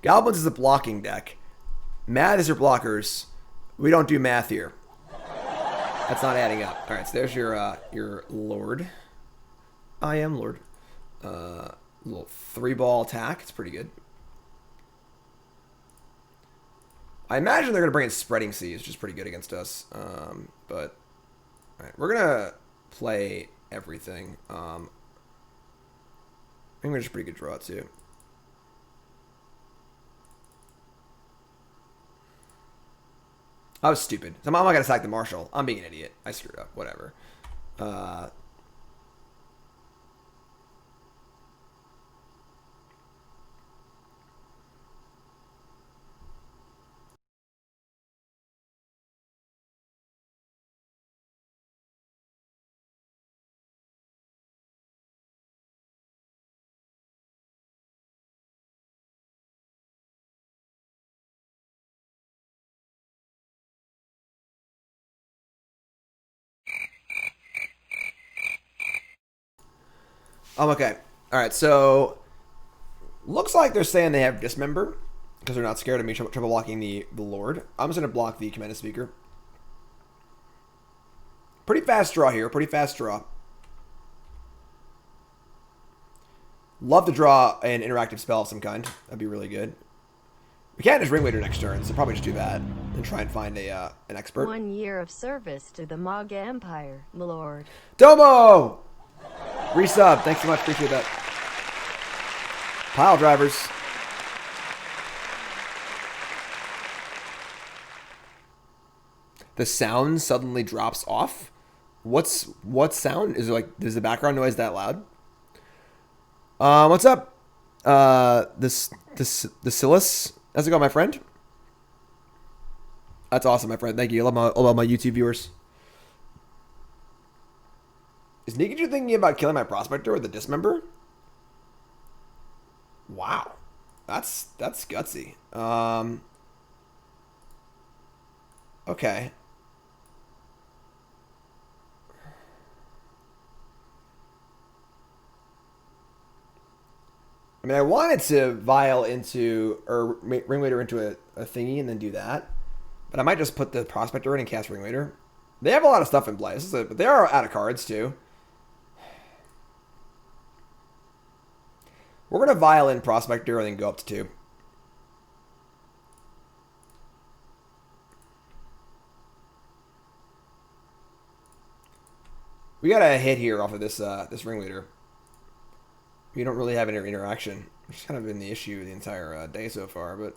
Goblins is a blocking deck. Mad is your blockers. We don't do math here. That's not adding up. All right, so there's your Lord. I am Lord. Little 3-ball attack. It's pretty good. I imagine they're going to bring in Spreading Seas, which is pretty good against us. But all right, we're going to play everything. I think we're just a pretty good draw, too. I was stupid. So I'm not going to sack the Marshal. I'm being an idiot. I screwed up. Whatever. Okay. All right. So looks like they're saying they have Dismember because they're not scared of me triple blocking the Lord. I'm just going to block the Command Speaker. Pretty fast draw here. Pretty fast draw. Love to draw an interactive spell of some kind. That'd be really good. We can't just Ringleader next turn, so probably just do that and try and find an expert. 1 year of service to the Mogg Empire, my lord. Domo! Resub. Thanks so much. Appreciate that. Pile drivers. The sound suddenly drops off. What sound? Is it like, is the background noise that loud? What's up? This Silas. How's it going, my friend? That's awesome, my friend. Thank you. I love my YouTube viewers. Is Nikachu thinking about killing my Prospector with a Dismember? Wow. That's gutsy. Okay. I mean, I wanted to Vial into, or Ringleader into a thingy and then do that. But I might just put the Prospector in and cast Ringleader. They have a lot of stuff in play. But they are out of cards, too. We're going to Vial in Prospector and then go up to 2. We got a hit here off of this this Ringleader. We don't really have any interaction, which has kind of been the issue the entire day so far, but...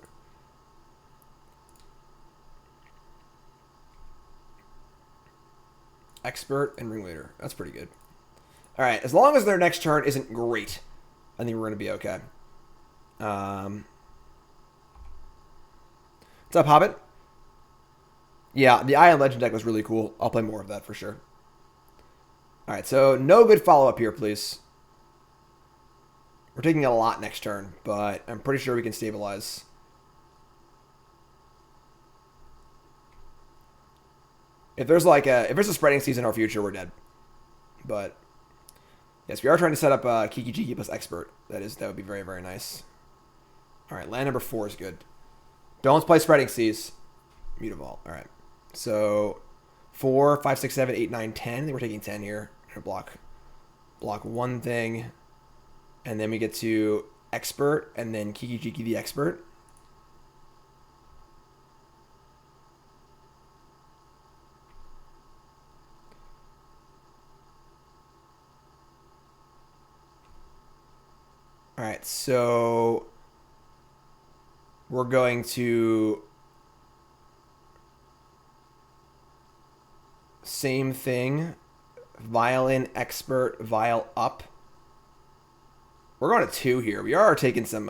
Expert and Ringleader. That's pretty good. Alright, as long as their next turn isn't great, I think we're going to be okay. What's up, Hobbit? Yeah, the Ion Legend deck was really cool. I'll play more of that for sure. Alright, so no good follow-up here, please. We're taking a lot next turn, but I'm pretty sure we can stabilize. If there's like if there's a Spreading Seas in our future, we're dead. But yes, we are trying to set up Kiki Jiki plus Expert. That would be very, very nice. All right, land number 4 is good. Don't play Spreading Seas. Mutavault. All right. So 4, 5, 6, 7, 8, 9, 10. I think we're taking 10 here. We're gonna block one thing. And then we get to Expert, and then Kiki Jiki the Expert. All right, so we're going to same thing, Vial in, Expert, Vial up. We're going to 2 here. We are taking some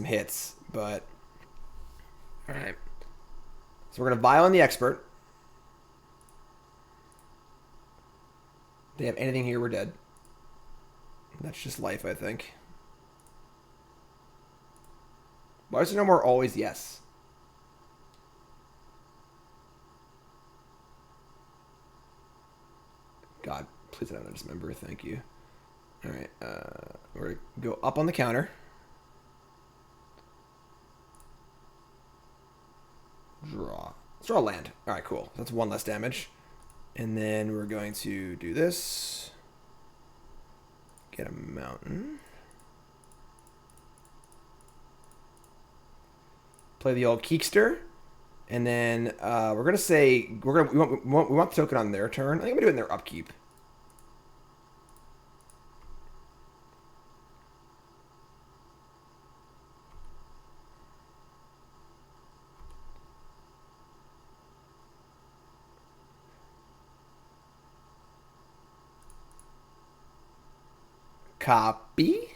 hits, but all right. So we're going to Vial in the Expert. If they have anything here, we're dead. That's just life, I think. Why is there no more always yes? God, please don't dismember. Thank you. All right, we're going to go up on the counter. Draw. Let's draw land. All right, cool. That's one less damage. And then we're going to do this. Get a mountain. Play the old Keekster. And then we're gonna say we want the token on their turn. I think I'm gonna do it in their upkeep. Copy.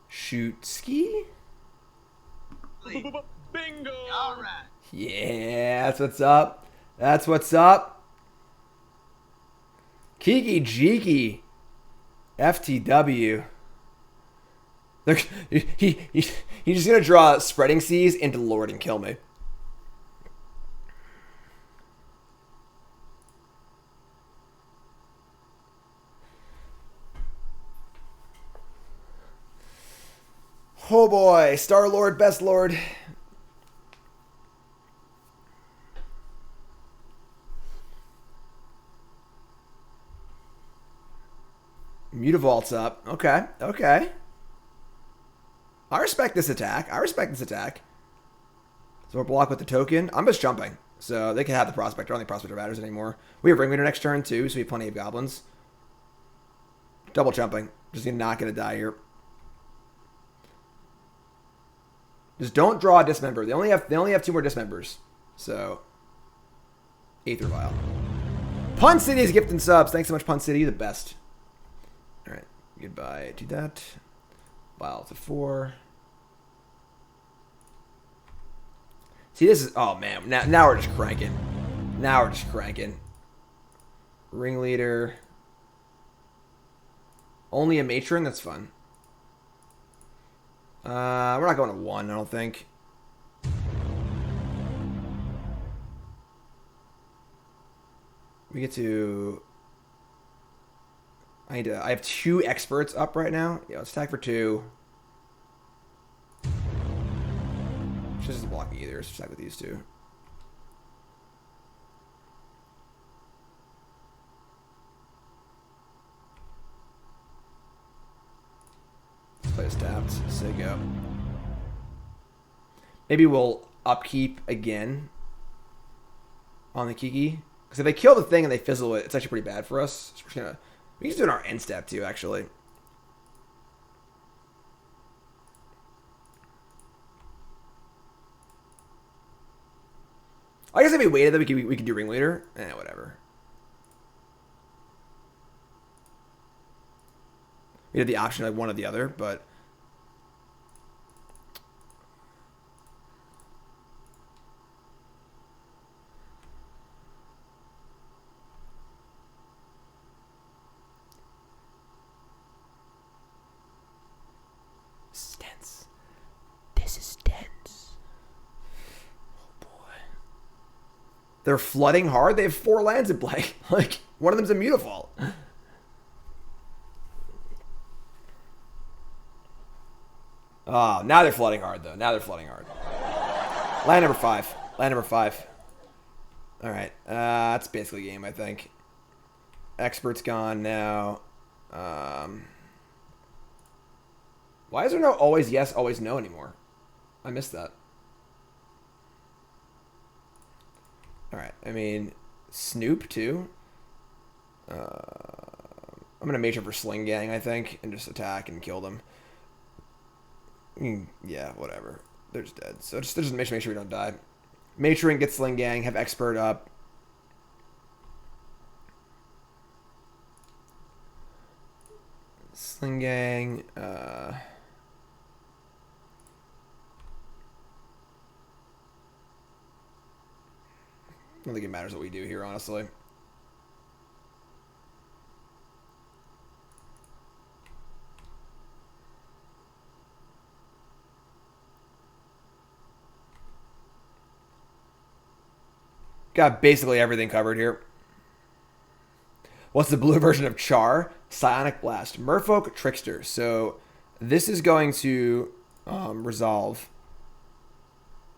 Shoot ski. Bingo! All right. Yeah, that's what's up. That's what's up. Kiki Jiki. FTW. Look, he's just gonna draw Spreading Seas into Lord and kill me. Oh boy, Star Lord, Best Lord. Mutavault's up. Okay, okay. I respect this attack. I respect this attack. So we're blocked with the token. I'm just jumping. So they can have the Prospector. I don't think Prospector matters anymore. We have Ringleader next turn too, so we have plenty of Goblins. Double jumping. Just not going to die here. Just don't draw a Dismember. They only have 2 more Dismembers. So Aether Vial. Pun City is gifting subs. Thanks so much, Pun City. You're the best. Alright. Goodbye. Do that. Vial to 4. See, this is... Oh, man. Now we're just cranking. Now we're just cranking. Ringleader. Only a Matron? That's fun. We're not going to 1, I don't think. We get to... I have 2 experts up right now. Yeah, let's attack for 2. This isn't blocking either. Let's attack with these 2. Play this tapped. Say go. Maybe we'll upkeep again on the Kiki. Because if they kill the thing and they fizzle it, it's actually pretty bad for us. So we're just gonna... We can just do it in our end step too, actually. I guess if we waited, then we could do Ringleader. Whatever. We had the option like one or the other, but this is dense. This is dense. Oh boy. They're flooding hard. They have 4 lands in play. Like one of them's a Mutavault. Oh, now they're flooding hard, though. Now they're flooding hard. Land number 5. Land number 5. All right. That's basically a game, I think. Expert's gone now. Why is there no always yes, always no anymore? I missed that. All right. I mean, Snoop, too. I'm going to major for Sling Gang, I think, and just attack and kill them. Yeah, whatever. They're just dead. So just make sure we don't die. Matron, get Sling Gang, have Expert up. Sling Gang. I don't think it matters what we do here, honestly. Got basically everything covered here. What's the blue version of Char? Psionic Blast. Merfolk Trickster. So this is going to resolve.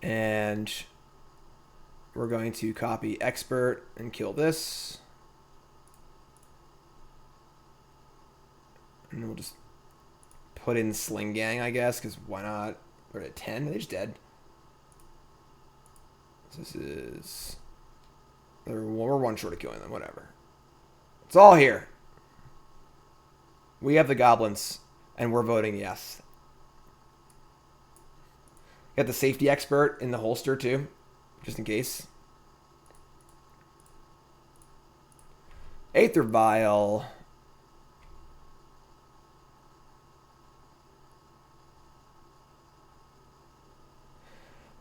And we're going to copy expert and kill this. And we'll just put in Sling Gang, I guess, because why not? We're at 10. They're just dead. This is... We're one short of killing them. Whatever. It's all here. We have the Goblins, and we're voting yes. Got the safety expert in the holster, too, just in case. Aether Vial.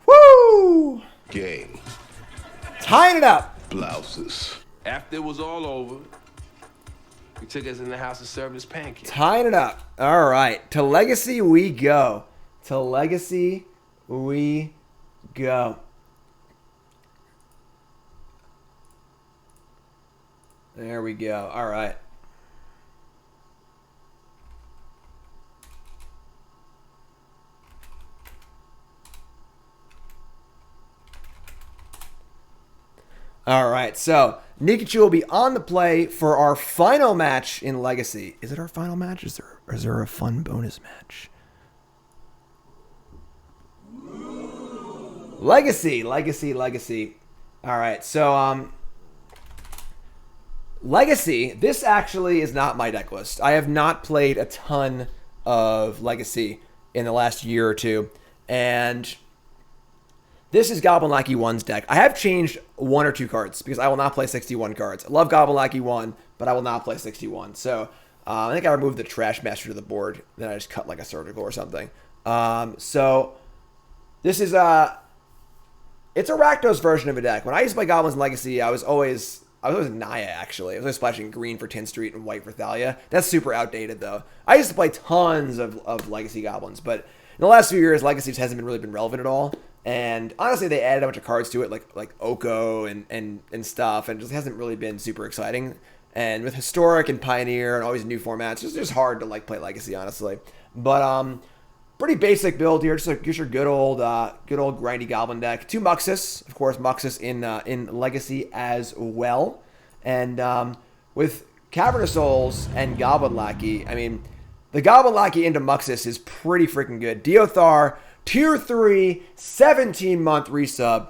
Woo! Game. Tying it up. Blouses. After it was all over, he took us in the house and served us pancakes. Tying it up. All right. To Legacy we go. To Legacy we go. There we go. All right. All right, so Nikachu will be on the play for our final match in Legacy. Is it our final match? Is there a fun bonus match? Legacy. All right, so Legacy. This actually is not my deck list. I have not played a ton of Legacy in the last year or two, and this is Goblin Lackey 1's deck. I have changed 1 or 2 cards because I will not play 61 cards. I love Goblin Lackey 1, but I will not play 61. So I think I removed the Trash Master to the board. Then I just cut like a surgical or something. So this is it's a Rakdos version of a deck. When I used to play Goblins in Legacy, I was always Naya, actually. I was always splashing green for Tin Street and white for Thalia. That's super outdated, though. I used to play tons of Legacy Goblins, but in the last few years, Legacy just hasn't really been relevant at all. And honestly, they added a bunch of cards to it, like Oko and stuff, and it just hasn't really been super exciting. And with Historic and Pioneer and all these new formats, it's just hard to like play Legacy, honestly. But pretty basic build here, just your good old grindy Goblin deck. 2 Muxus, of course, Muxus in Legacy as well. And with Cavernous Souls and Goblin Lackey, I mean, the Goblin Lackey into Muxus is pretty freaking good. Deothar, Tier 3, 17-month resub.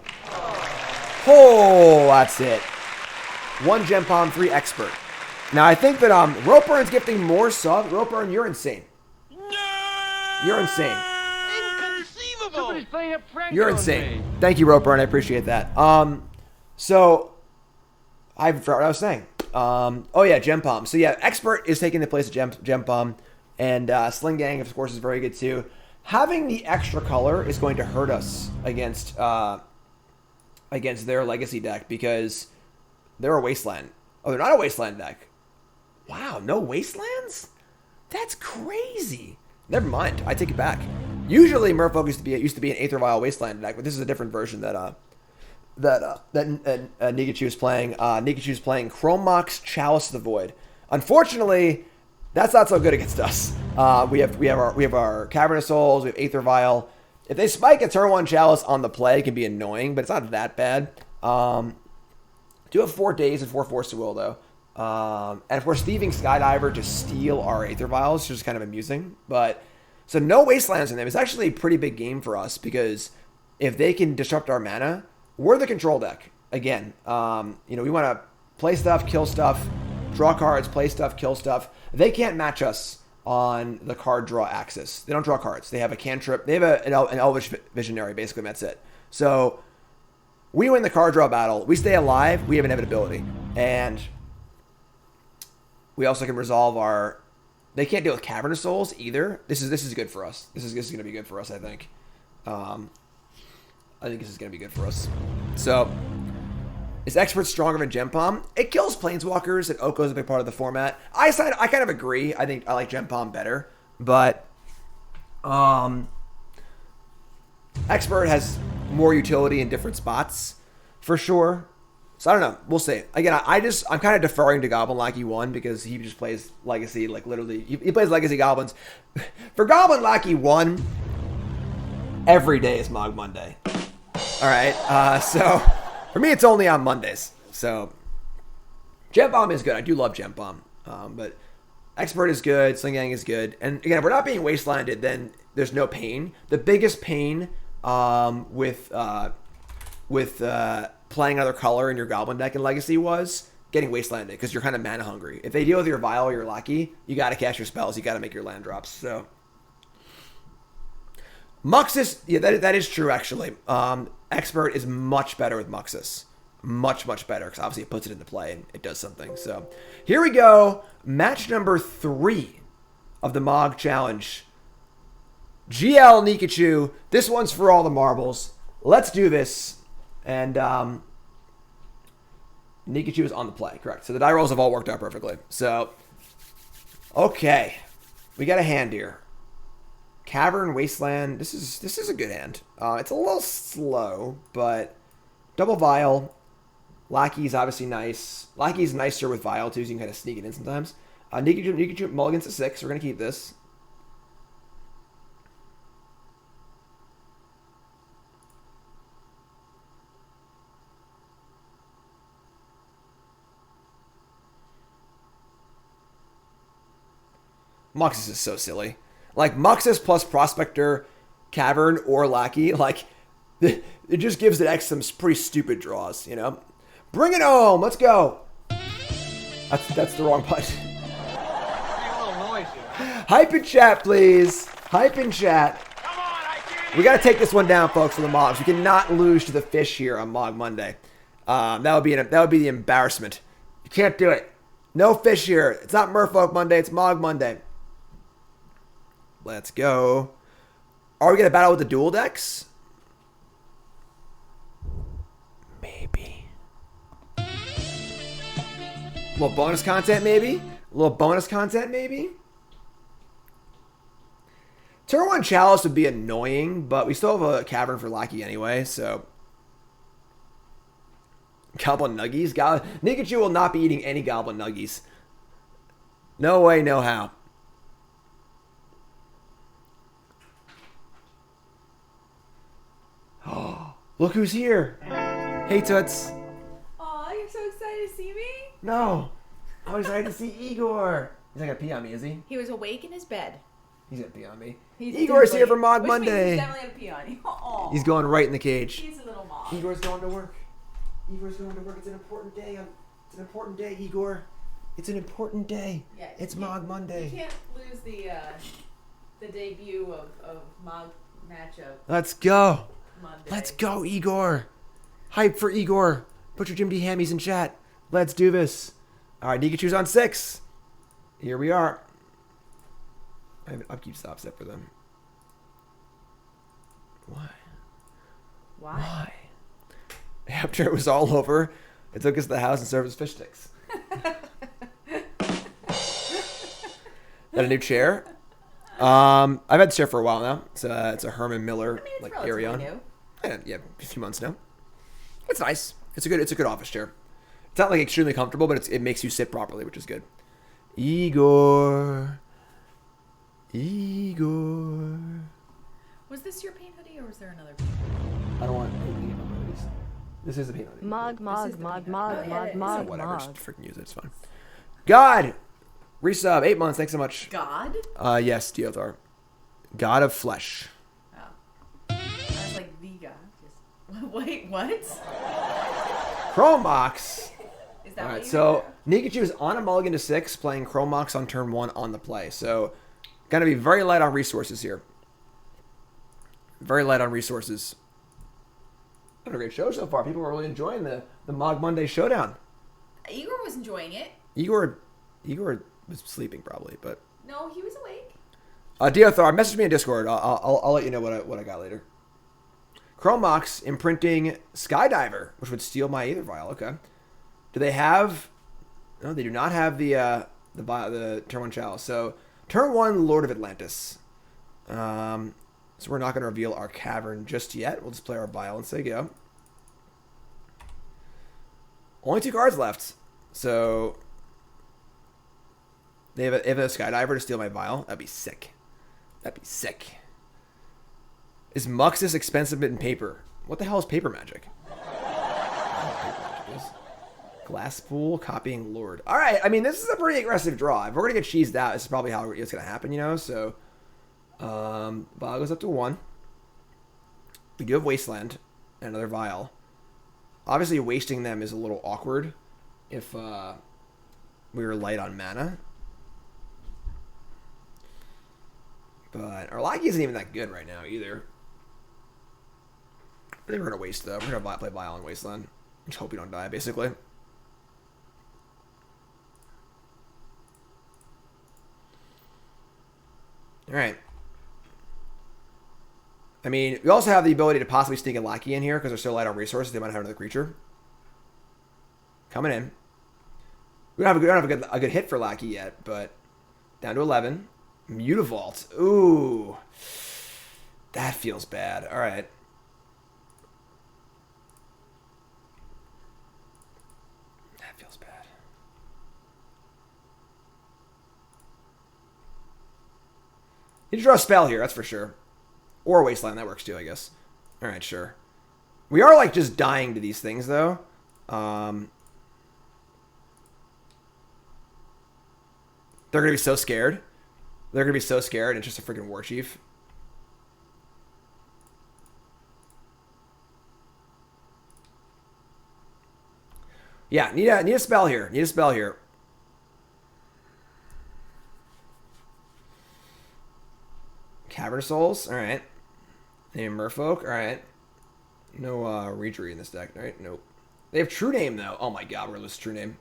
Oh, that's it. 1 Gem Palm, 3 Expert. Now, I think that Ropeburn is gifting more sub. Ropeburn, you're insane. You're insane. Somebody's playing a prank You're on insane. me. Thank you, Ropeburn. I appreciate that. So, I forgot what I was saying. Oh, yeah, Gem Palm. So, yeah, Expert is taking the place of Gem Palm. And Sling Gang, of course, is very good, too. Having the extra color is going to hurt us against their Legacy deck because they're a Wasteland. Oh, they're not a Wasteland deck. Wow, no Wastelands? That's crazy. Never mind. I take it back. Usually, Merfolk used to be an Aether Vial Wasteland deck, but this is a different version that Nikachu is playing. Nikachu is playing Chromox Chalice of the Void. Unfortunately, that's not so good against us. We have our Cavernous Souls, we have Aether Vial. If they spike a turn 1 Chalice on the play, it can be annoying, but it's not that bad. Do have 4 Days and 4 Force to Will, though. And of course, Thieving Skydiver to steal our Aether Vials, which is kind of amusing. But so no Wastelands in them. It's actually a pretty big game for us because if they can disrupt our mana, we're the control deck. Again, we want to play stuff, kill stuff, draw cards, play stuff, kill stuff. They can't match us on the card draw axis. They don't draw cards. They have a cantrip. They have an Elvish Visionary, basically, and that's it. So we win the card draw battle. We stay alive. We have inevitability. And we also can resolve our... They can't deal with Cavernous Souls either. This is good for us. This is going to be good for us, I think. I think this is going to be good for us. So, is Expert stronger than Gem Palm? It kills Planeswalkers, and Oko is a big part of the format. I kind of agree. I think I like Gem Palm better. But Expert has more utility in different spots, for sure. So I don't know. We'll see. Again, I'm kind of deferring to Goblin Lackey 1 because he just plays Legacy, like literally. He plays Legacy Goblins. For Goblin Lackey 1, every day is Mogg Monday. All right. So For me, it's only on Mondays. So, Gem Bomb is good. I do love Gem Bomb. But Expert is good. Sling Yang is good. And again, if we're not being wastelanded, then there's no pain. The biggest pain with playing another color in your Goblin deck in Legacy was getting wastelanded because you're kind of mana hungry. If they deal with your Vial or your Lackey, you got to cast your spells. You got to make your land drops. So Muxus, yeah, that is true actually. Expert is much better with Muxus. Much better because obviously it puts it into play and it does something. So here we go. Match number 3 of the Mogg Challenge. GL Nikachu. This one's for all the marbles. Let's do this. And Nikachu is on the play, correct. So the die rolls have all worked out perfectly. So, okay. We got a hand here. Cavern, Wasteland. This is a good hand. It's a little slow, but double Vial. Lackey's obviously nice. Lackey's nicer with Vial too, so you can kind of sneak it in sometimes. Nikachu mulligans at 6. We're going to keep this. Muxus is so silly. Like, Muxus plus Prospector, Cavern, or Lackey, like, it just gives the deck some pretty stupid draws, you know? Bring it home! Let's go! That's the wrong button. Hype in chat, please. Hype in chat. We got to take this one down, folks, for the Moggs. We cannot lose to the fish here on Mogg Monday. That would be the embarrassment. You can't do it. No fish here. It's not Merfolk Monday. It's Mogg Monday. Let's go. Are we going to battle with the dual decks? Maybe. A little bonus content, maybe? A little bonus content, maybe? Turn 1 Chalice would be annoying, but we still have a Cavern for Lackey anyway, so... Goblin Nuggies? Nikachu will not be eating any Goblin Nuggies. No way, no how. Oh, look who's here. Hey, Toots. Aw, you're so excited to see me? No. I'm excited to see Igor. He's not going to pee on me, is he? He was awake in his bed. He's going to pee on me. He's Igor's here for Mogg Monday. He's definitely going to pee on you. Aww. He's going right in the cage. He's a little Mogg. Igor's going to work. Igor's going to work. It's an important day. It's an important day, Igor. It's an important day. Yeah, it's Mogg Monday. You can't lose the debut of Mogg matchup. Let's go. Monday. Let's go, Igor. Hype for Igor. Put your Jim D hammies in chat. Let's do this. All right, Nikachu's on 6. Here we are. I have an upkeep stop set for them. Why? Why? After it was all over, it took us to the house and served us fish sticks. Got a new chair. I've had this chair for a while now. It's a Herman Miller like Arion. New. Yeah, a few months now. It's nice. It's a good office chair. It's not like extremely comfortable, but it makes you sit properly, which is good. Igor. Was this your paint hoodie or was there another paint? I don't want anything about my hoodies. This is the paint hoodie. Mogg. Whatever, just freaking use it. It's fine. God! Resub, 8 months. Thanks so much. God? Yes, Deothar. God of Flesh. Oh. I was like, the God. Wait, what? Chromox. Is that All right, what you so Nikachu is on a mulligan to 6, playing Chromox on turn 1 on the play. So, gonna be very light on resources here. Very light on resources. What a great show so far. People are really enjoying the Mogg Monday Showdown. Igor was enjoying it. Igor was sleeping probably, but No, he was awake. Deothar, message me in Discord. I'll let you know what I got later. Chromox imprinting Skydiver, which would steal my Aether Vial. Okay. Do they have? No, they do not have the turn 1 Chalice. So turn 1 Lord of Atlantis. So we're not going to reveal our Cavern just yet. We'll just play our Vial and say go. Only 2 cards left. So they have a Skydiver to steal my Vial. That'd be sick. That'd be sick. Is Muxus expensive in paper? What the hell is paper magic? Glasspool, copying Lord. All right, I mean, this is a pretty aggressive draw. If we're going to get cheesed out, this is probably how it's going to happen, you know? So, Vial goes up to 1. We do have Wasteland and another Vial. Obviously, wasting them is a little awkward if we were light on mana. But our Lackey isn't even that good right now either. I think we're going to waste, though. We're going to play Vial and Wasteland. Just hope we don't die, basically. Alright. I mean, we also have the ability to possibly sneak a Lackey in here because they're so light on resources. They might have another creature. Coming in. We don't have a good hit for Lackey yet, but down to 11. Mutavault. Ooh. That feels bad. Alright. That feels bad. You draw a spell here, that's for sure. Or Wasteland, that works too, I guess. Alright, sure. We are, like, just dying to these things, though. They're going to be so scared. They're going to be so scared. It's just a freaking War Chief. Yeah, need a spell here. Need a spell here. Cavern Souls. All right. Name Merfolk. All right. No Reachery in this deck, right? Nope. They have True Name, though. Oh, my God. We're going to lose True Name.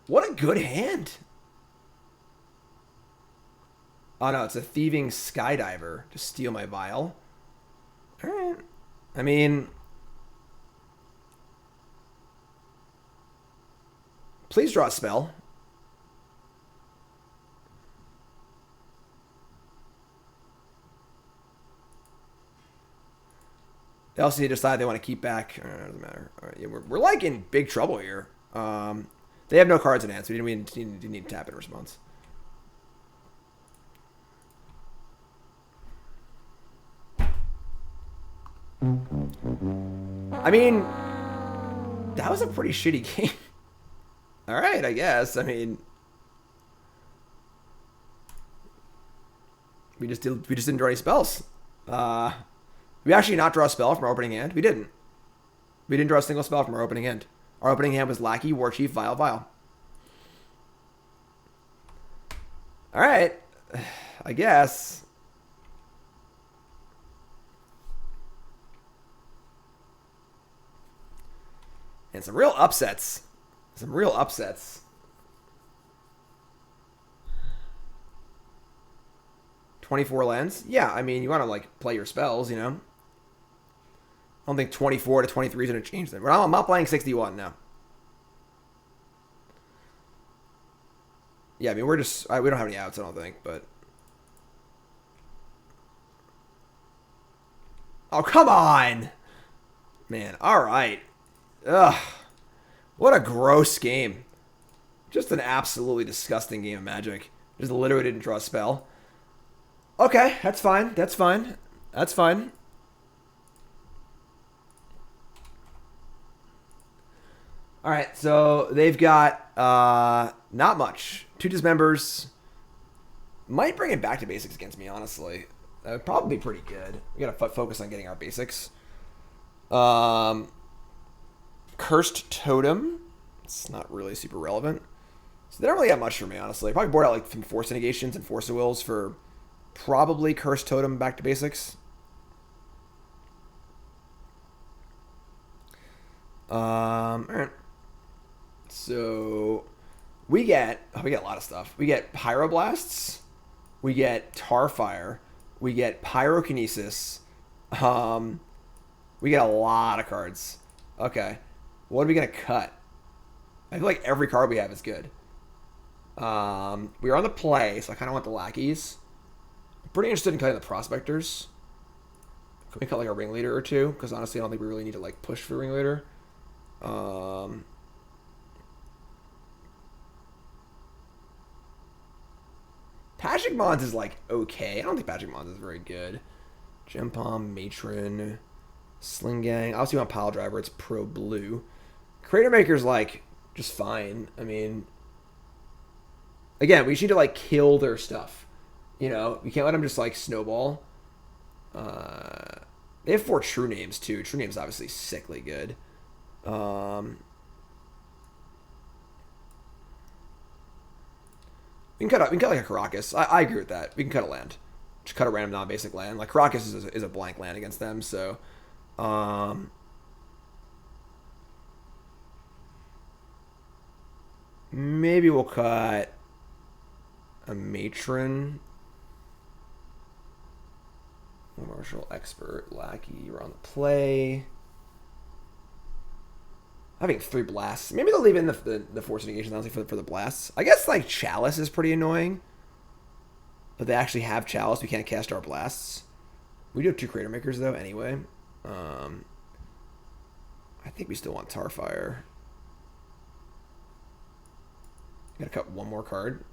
What a good hand. Oh, no. It's a Thieving Skydiver to steal my Vial. All right. I mean... Please draw a spell. They also need to decide they want to keep back. It doesn't matter. All right, yeah, we're like in big trouble here. They have no cards in hand, so we need to tap in response. I mean, that was a pretty shitty game. All right, I guess. I mean, we just didn't draw any spells. We actually not draw a spell from our opening hand. We didn't. We didn't draw a single spell from our opening hand. Our opening hand was Lackey, War Chief, Vial, Vial. All right, I guess. And some real upsets. Some real upsets. 24 lands? Yeah, I mean, you want to, like, play your spells, you know? I don't think 24 to 23 is going to change them. I'm not playing 61, no. Yeah, I mean, we're just... we don't have any outs, I don't think, but... Oh, come on! Man, alright. Ugh. What a gross game. Just an absolutely disgusting game of Magic. Just literally didn't draw a spell. Okay, that's fine. That's fine. That's fine. Alright, so they've got not much. 2 Dismembers. Might bring it back to basics against me, honestly. That would probably be pretty good. We gotta focus on getting our basics. Cursed Totem. It's not really super relevant. So they don't really have much for me, honestly. Probably board out like some Force Negations and Force of Wills for probably Cursed Totem back to basics. Alright. So we get a lot of stuff. We get Pyroblasts. We get Tarfire. We get Pyrokinesis. We get a lot of cards. Okay. What are we going to cut? I feel like every card we have is good. We are on the play, so I kind of want the Lackeys. I'm pretty interested in cutting the Prospectors. Can we cut like a Ringleader or two? Because honestly, I don't think we really need to like push for Ringleader. Patrick Mons is like okay. I don't think Patrick Mons is very good. Gempom, Matron, Sling Gang. Obviously, on Pile Driver, it's pro blue. Crater Maker's like just fine. I mean, again, we just need to like kill their stuff. You know, we can't let them just like snowball. They have 4 True Names too. True Name's obviously sickly good. We can cut like a Caracas. I agree with that. We can cut a land. Just cut a random non-basic land. Like Caracas is a blank land against them, so maybe we'll cut a Matron. Martial, Expert, Lackey, you're on the play. Having 3 blasts. Maybe they'll leave in the force negations, honestly, for the blasts. I guess, like, Chalice is pretty annoying. But they actually have Chalice. We can't cast our blasts. We do have 2 Crater Makers, though, anyway. I think we still want Tarfire. Gotta cut 1 more card.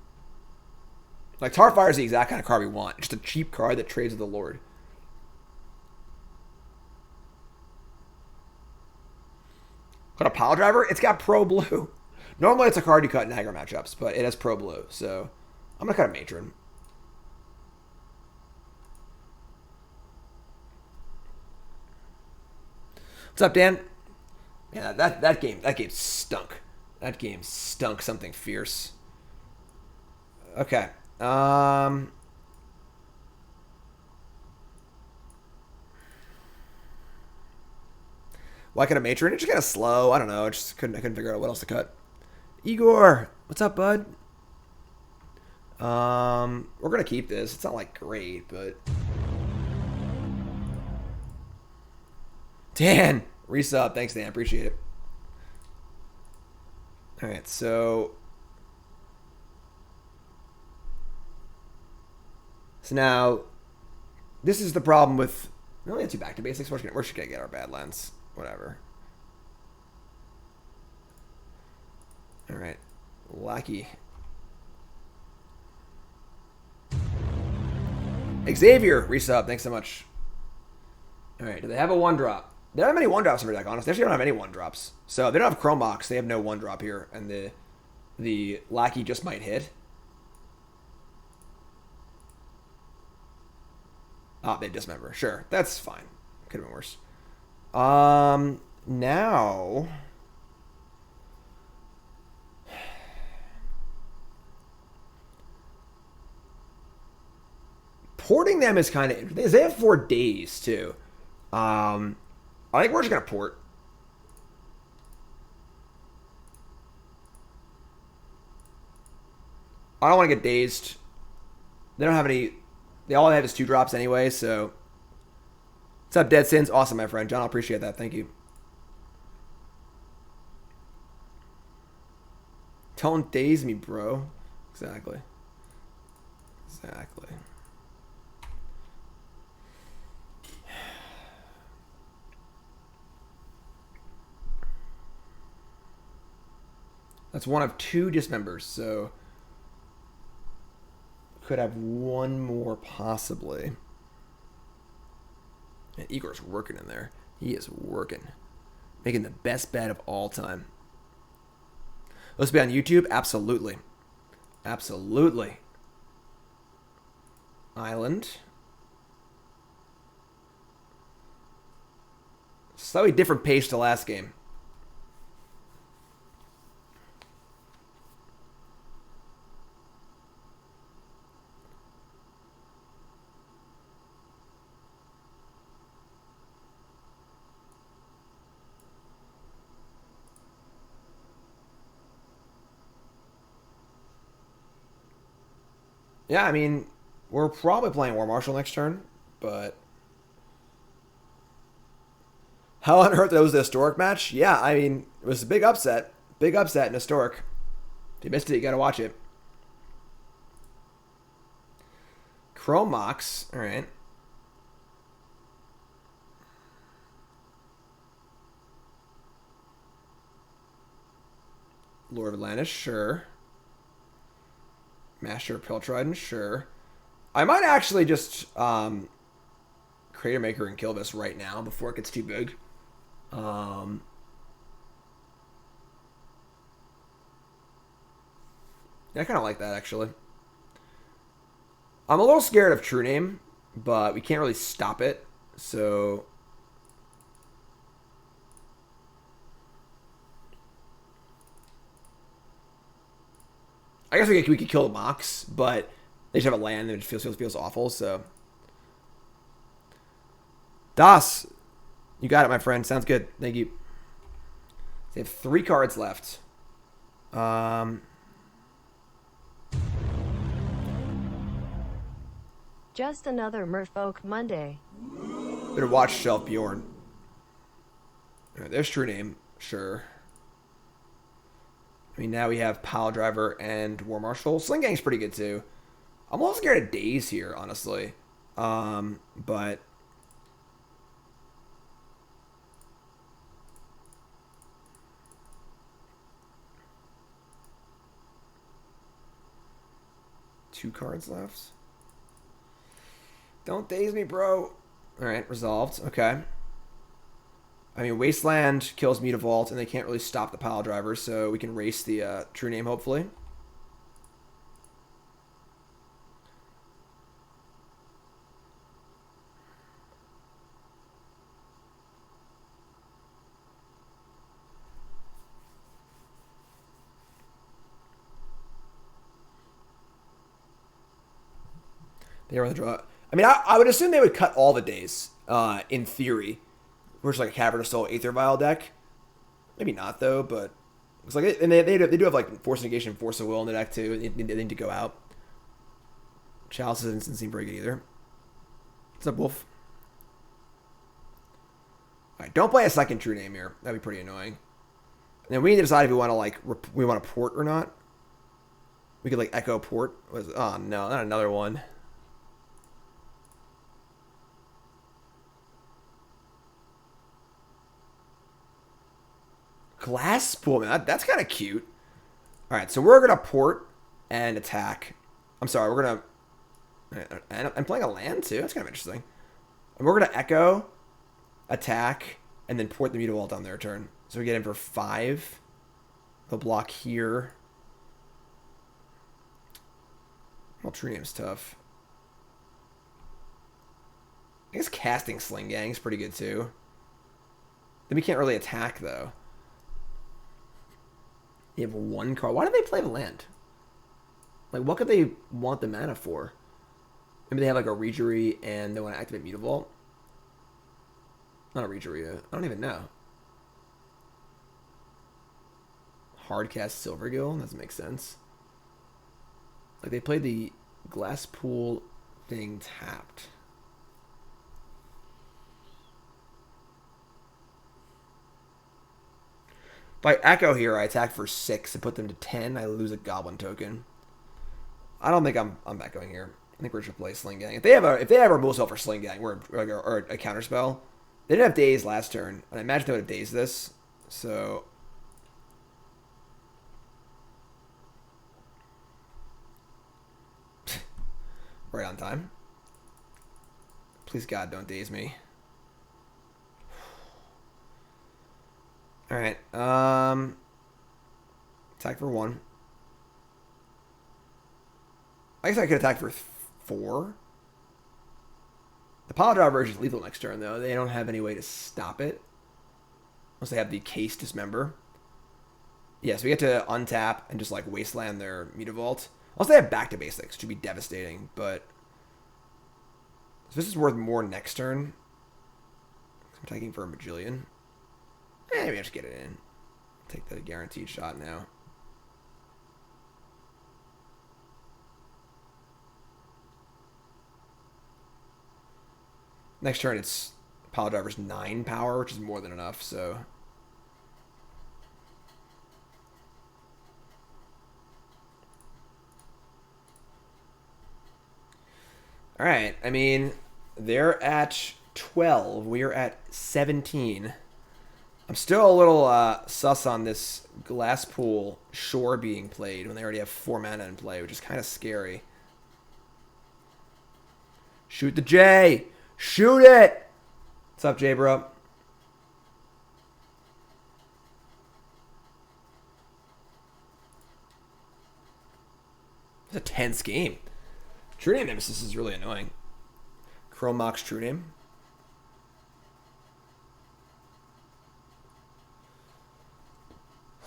Like, Tarfire is the exact kind of card we want. Just a cheap card that trades with the Lord. Cut a Pile Driver? It's got Pro Blue. Normally it's a card you cut in aggro matchups, but it has Pro Blue, so I'm going to cut a Matron. What's up, Dan? Yeah, that game stunk. That game stunk something fierce. Okay. Why cut a Matron? It's just kind of slow. I don't know. I couldn't figure out what else to cut. Igor, what's up, bud? We're gonna keep this. It's not like great, but Dan, resub. Thanks, Dan. Appreciate it. All right, so now this is the problem with. We only have 2 back to basics. We're just gonna get our Badlands. Whatever. All right, Lackey. Xavier, resub. Thanks so much. All right, do they have a 1-drop? They don't have any 1-drops in their deck, honestly. They actually don't have any 1-drops. So they don't have Chrome Box. They have no 1-drop here, and the Lackey just might hit. Ah, they dismember. Sure, that's fine. Could have been worse. Now porting them is kind of interesting. They have 4 days too. I think we're just gonna port. I don't want to get dazed. They don't have any. They all have is 2 drops anyway, so. What's up, Dead Sins? Awesome, my friend. John, I appreciate that. Thank you. Don't daze me, bro. Exactly. Exactly. That's one of 2 dismembers, so could have 1 more possibly. And Igor's working in there. He is working. Making the best bet of all time. Let's be on YouTube? Absolutely. Absolutely. Island. Slightly different pace to last game. Yeah, I mean, we're probably playing War Marshal next turn, but how on earth was the historic match? Yeah, I mean, it was a big upset. Big upset in historic. If you missed it, you gotta watch it. Chrome Mox, alright. Lord of Atlantis, sure. Master of Piltridon, sure. I might actually just Crater Maker and kill this right now before it gets too big. Yeah, I kind of like that, actually. I'm a little scared of True Name, but we can't really stop it. So... I guess we could kill the Mox, but they just have a land and it feels awful, so... Das! You got it, my friend. Sounds good. Thank you. They have 3 cards left. Just another Merfolk Monday. Better watch Shelf Bjorn. All right, there's True Name. Sure. I mean, now we have Pile Driver and War Marshal. Sling Gang's pretty good, too. I'm a little scared of Daze here, honestly. But... Two cards left. Don't daze me, bro. Alright, resolved. Okay. I mean, Wasteland kills Mutavault, and they can't really stop the Pile Driver, so we can race the True Name, hopefully. They are on the draw. I mean, I would assume they would cut all the days, in theory. Versus like a Cavern of Soul Aether Vial deck. Maybe not, though, but... Looks like it. And they do have, like, Force Negation and Force of Will in the deck, too. They need to go out. Chalice doesn't seem very good either. What's up, Wolf? Alright, don't play a second True Name here. That'd be pretty annoying. And then we need to decide if we want to, like, we want to port or not. We could, like, Echo Port. Oh, no, not another one. Glass Pool, man, that's kind of cute. All right, so we're going to port and attack. I'm sorry, we're going to... And I'm playing a land, too. That's kind of interesting. And we're going to Echo, attack, and then port the Mutavault on their turn. So we get in for 5. They'll block here. Well, True Name's tough. I guess casting Sling Gang is pretty good, too. Then we can't really attack, though. They have 1 card. Why do they play the land? Like, what could they want the mana for? Maybe they have, like, a Regery and they want to activate Mutavault? Not a Regery. I don't even know. Hardcast Silvergill? Doesn't make sense. Like, they played the Glass Pool thing tapped. If I Echo here, I attack for 6 and put them to 10. I lose a Goblin token. I don't think I'm echoing here. I think we should play Sling Gang. If they have a removal spell for Sling Gang or a counter spell, they didn't have Daze last turn, and I imagine they would have dazed this. So right on time. Please God, don't daze me. All right. Attack for 1. I guess I could attack for 4. The Pile Driver is lethal next turn, though. They don't have any way to stop it. Unless they have the Case Dismember. Yeah, so we get to untap and just, like, wasteland their Mutavault. Unless they have back to basics, which would be devastating, but... So this is worth more next turn. I'm taking for a Magillion. Maybe I just get it in. Take the guaranteed shot now. Next turn, it's Pile Driver's 9 power, which is more than enough, so... Alright, I mean, they're at 12. We are at 17. I'm still a little sus on this Glass Pool Shore being played when they already have 4 mana in play, which is kind of scary. Shoot the J! Shoot it! What's up, J, bro? It's a tense game. True Name Nemesis is really annoying. Chromox True Name.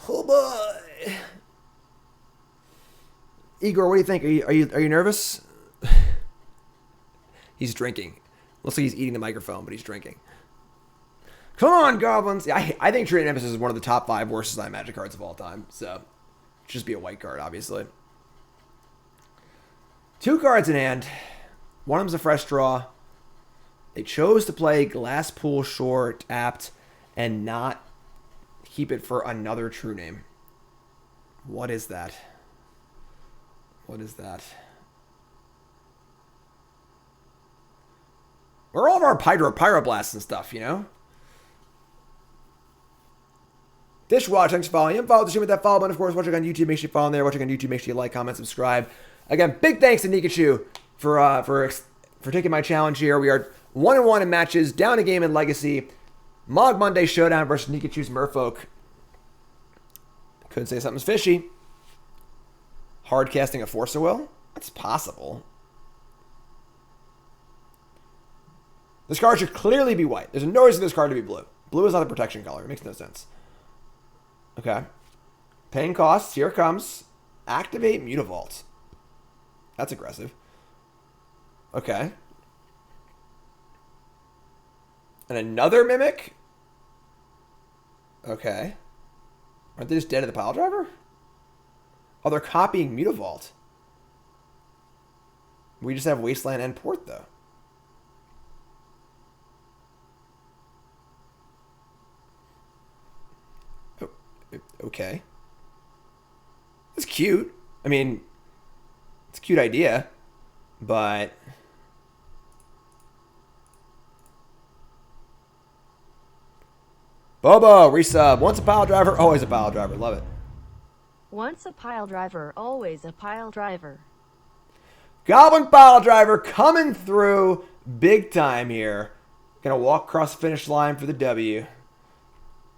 Oh boy. Igor, what do you think? Are you nervous? He's drinking. Looks like he's eating the microphone, but he's drinking. Come on, Goblins. Yeah, I think True Name Nemesis is one of the top 5 worst design Magic cards of all time. So, it should just be a white card, obviously. 2 cards in hand. One of them's a fresh draw. They chose to play Glasspool Shore tapped and not keep it for another True Name. What is that? What is that? Where are all of our Pyroblasts and stuff, you know? Dishwatch, thanks for following. Follow the stream with that follow button. Of course, watching on YouTube, make sure you follow there. Watching on YouTube, make sure you like, comment, subscribe. Again, big thanks to Nikachu for taking my challenge here. We are 1-1 in matches, down a game in Legacy. Mogg Monday Showdown versus Nikachu's Merfolk. Could say something's fishy. Hard casting a Force of Will? That's possible. This card should clearly be white. There's no reason for this card to be blue. Blue is not a protection color. It makes no sense. Okay. Paying costs. Here it comes. Activate Mutavault. That's aggressive. Okay. And another Mimic? Okay. Aren't they just dead at the pile driver? Oh, they're copying Mutavault. We just have Wasteland and Port, though. Oh, okay. It's cute. I mean, it's a cute idea, but... Bobo, resub. Once a pile driver, always a pile driver. Love it. Once a pile driver, always a pile driver. Goblin pile driver coming through big time here. Gonna walk across the finish line for the W.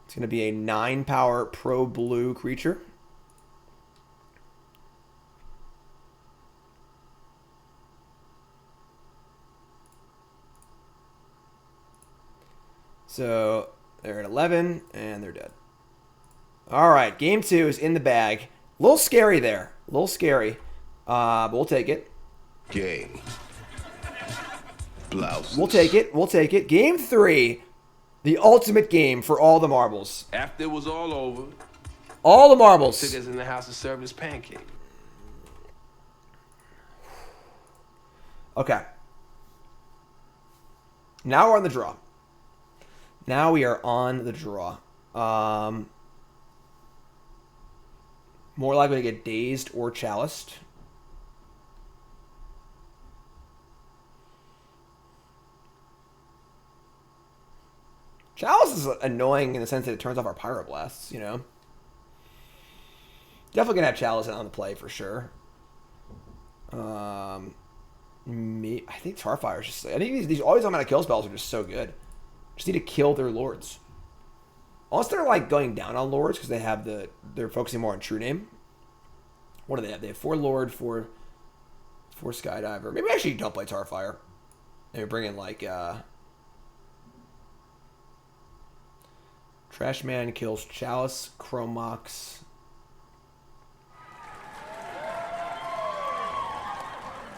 It's gonna be a 9-power pro blue creature. So they're at 11 and they're dead. All right, game 2 is in the bag. A little scary there. A little scary. But we'll take it. Game. Blouses. We'll take it. We'll take it. Game 3. The ultimate game for all the marbles. After it was all over, All the marbles. took us in the house and served us pancake. Okay. Now we're on the draw. Now we are on the draw. More likely to get dazed or chaliced. Chalice is annoying in the sense that it turns off our Pyroblasts, you know? Definitely gonna have Chalice on the play for sure. I think Starfire is just... I think these always automatic kill spells are just so good. Just need to kill their lords. Unless they're like going down on lords because they have they're focusing more on True Name. What do they have? They have 4 Lord, 4 Skydiver. Maybe actually don't play Starfire. Maybe bring in like Trash Man kills Chalice, Chromox.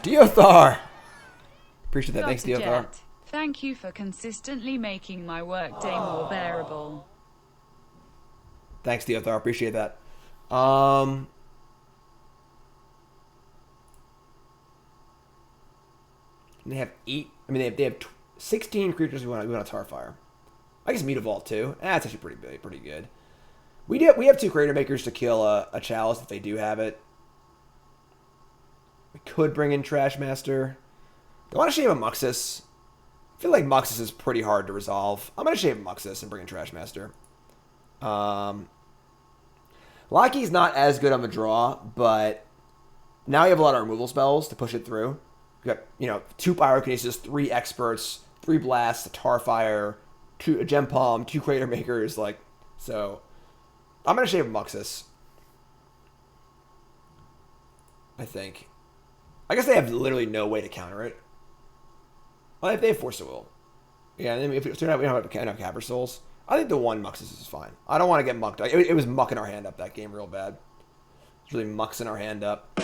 Diothar! Appreciate that. Thanks, Dr. Diothar. Jet, thank you for consistently making my workday more bearable. Thanks, Diothar. Appreciate that. They have 8. I mean, they have 16 creatures we want to Starfire. I guess Mutavault too. That's actually pretty good. We have 2 Creator Makers to kill a Chalice if they do have it. We could bring in Trash Master. Do I want to shave a Muxus? I feel like Muxus is pretty hard to resolve. I'm going to shave Muxus and bring in Trash Master. Lockie's not as good on the draw, but now you have a lot of removal spells to push it through. You got, 2 Pyrokinesis, 3 Experts, 3 Blasts, a Tarfire, a Gem Palm, 2 Crater Makers, so I'm gonna shave Muxus. I think. I guess they have literally no way to counter it. Well, if they have Force of Will. Yeah, and then if we don't have enough Capper Souls, I think the 1 Muxus is fine. I don't want to get mucked. It was mucking our hand up that game real bad. It's really muxing our hand up.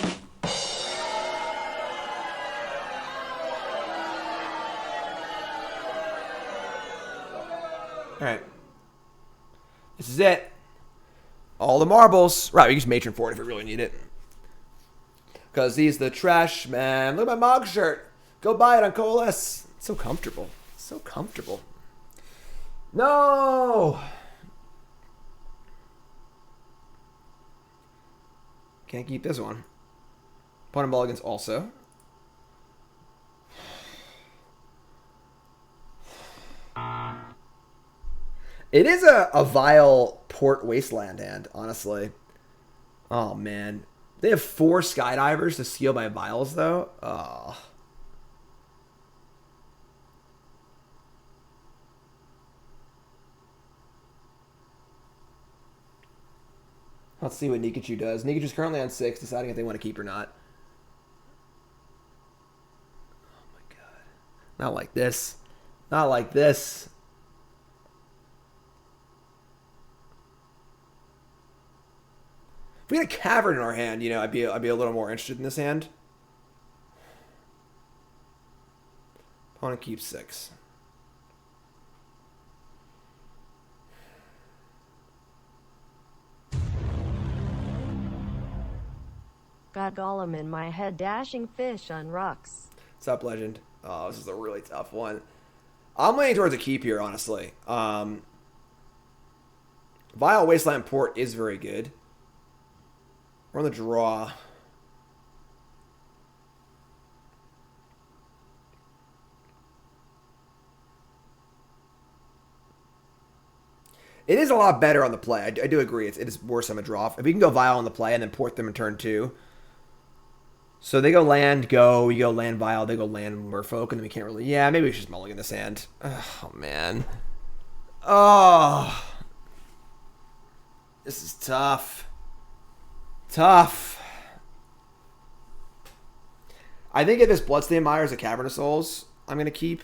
Alright. This is it. All the marbles. Right, we can just matron for it if we really need it. Because he's the trash man. Look at my Mogg shirt. Go buy it on Coalesce. It's so comfortable. So comfortable. No! Can't keep this one. Opponent mulligans also. It is a vile Port Wasteland hand, honestly. Oh, man. They have 4 Skydivers to steal my vials, though. Oh. Let's see what Nikachu does. Nikachu's currently on 6, deciding if they want to keep or not. Oh my god. Not like this. Not like this. If we had a Cavern in our hand, you know, I'd be a little more interested in this hand. Opponent keeps 6. Got Golem in my head dashing fish on rocks. What's up, Legend? Oh, this is a really tough one. I'm leaning towards a keep here, honestly. Vile Wasteland Port is very good. We're on the draw. It is a lot better on the play. I do agree. It is worse on the draw. If we can go Vile on the play and then port them in turn 2. So they go land, go. We go land Vile. They go land Merfolk, and then we can't really... Yeah, maybe we should just mulligan this hand. Oh, man. Oh. This is tough. Tough. I think if this Bloodstained Mire is a Cavern of Souls, I'm going to keep...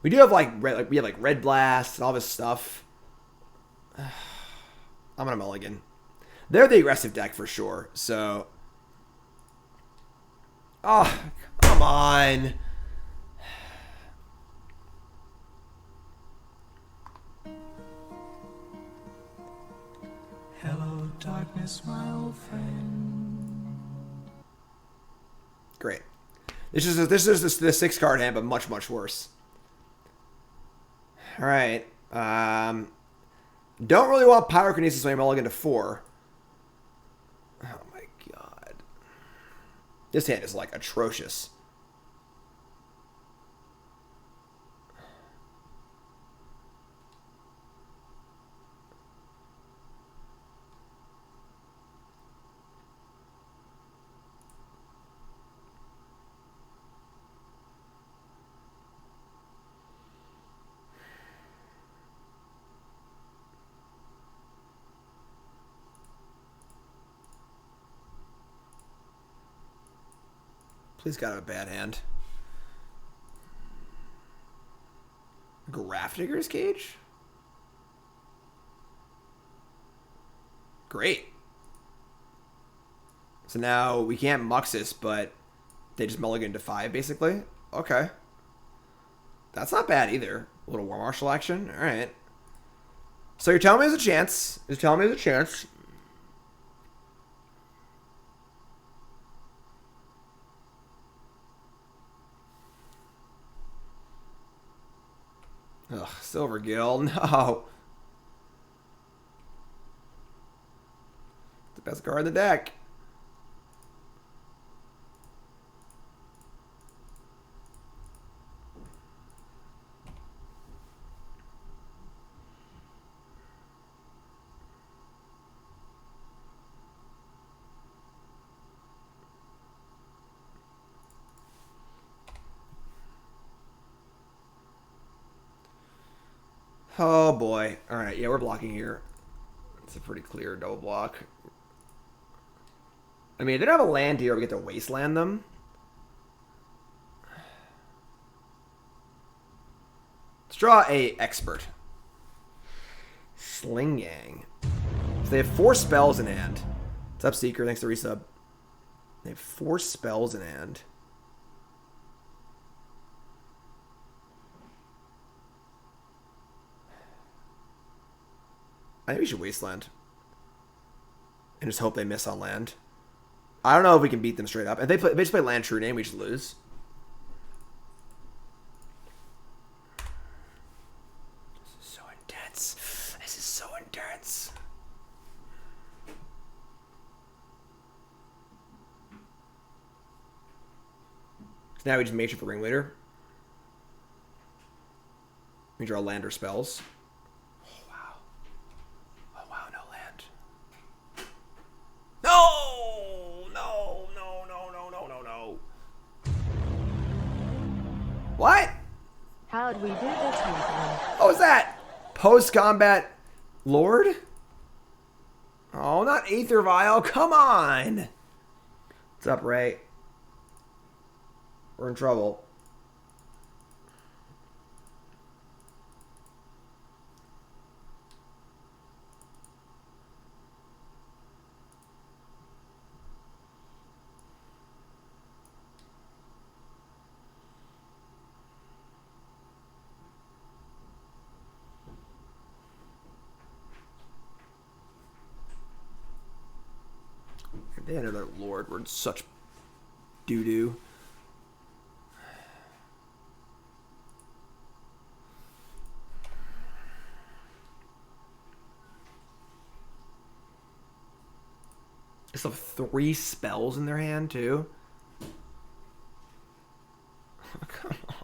We do have we have Red Blast and all this stuff. I'm gonna mulligan. They're the aggressive deck for sure. So, oh come on. Hello, darkness, my old friend. Great. This is the 6-card hand, but much worse. All right. Don't really want Pyrokinesis, so I mulligan to 4. Oh my god. This hand is like atrocious. Please God, have a bad hand. Grafdigger's Cage? Great. So now we can't Muxus, but they just mulligan to 5, basically. Okay. That's not bad either. A little War Marshal action. All right. So you're telling me there's a chance. You're telling me there's a chance. Ugh, Silvergill, no. The best card in the deck. Oh boy. Alright, yeah, we're blocking here. It's a pretty clear double block. I mean, they don't have a land here. We get to wasteland them. Let's draw a expert. Sling Gang. So they have 4 spells in hand. What's up, Seeker? Thanks to resub. They have 4 spells in hand. I think we should wasteland. And just hope they miss on land. I don't know if we can beat them straight up. If they just play land true name, we just lose. This is so intense. This is so intense. So now we just make it for ringleader. We draw land or spells. Oh wow. Oh wow, no land. No! No, no, no, no, no, no, no. What? How'd we do this weekend? What was that? Post-combat lord? Oh, not Aether Vial. Come on. What's up, Ray? We're in trouble. If they had another lord, we're in such doo-doo. They still have 3 spells in their hand, too. Oh, come on.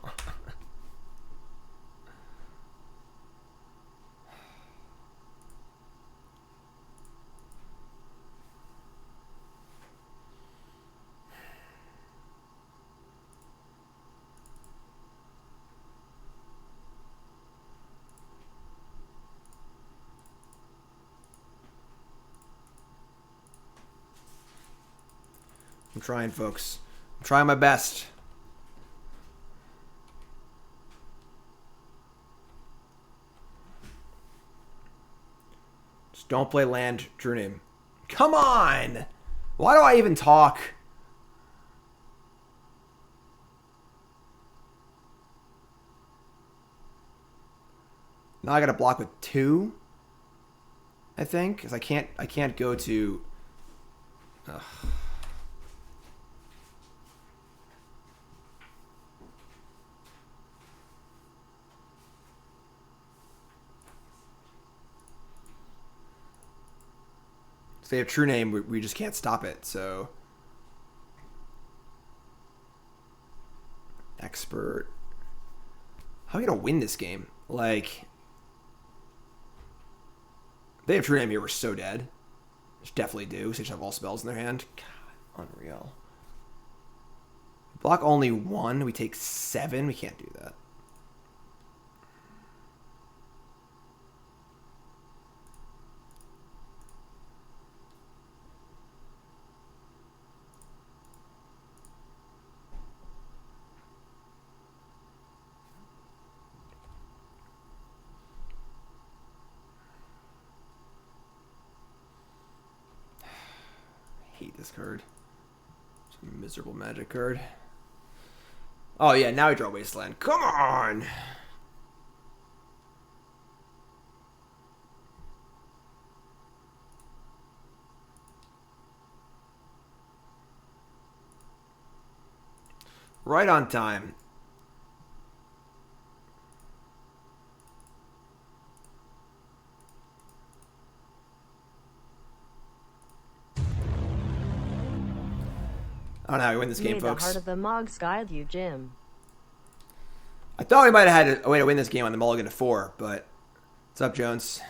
I'm trying, folks. I'm trying my best. Just don't play land, true name. Come on! Why do I even talk? Now I gotta block with 2, I think, because I can't go to. Ugh. If they have true name, we just can't stop it, so. Expert. How are we gonna win this game? Like, they have true name here, we're so dead. Which definitely do, so they just have all spells in their hand. God, unreal. Block only 1, we take 7, we can't do that. Hate this card. It's a miserable magic card. Oh yeah, now we draw Wasteland. Come on! Right on time. I don't know how we win this game, May folks. the heart of the Moggs guide you, Jim. I thought we might have had a way to win this game on the mulligan to 4, but what's up, Jones?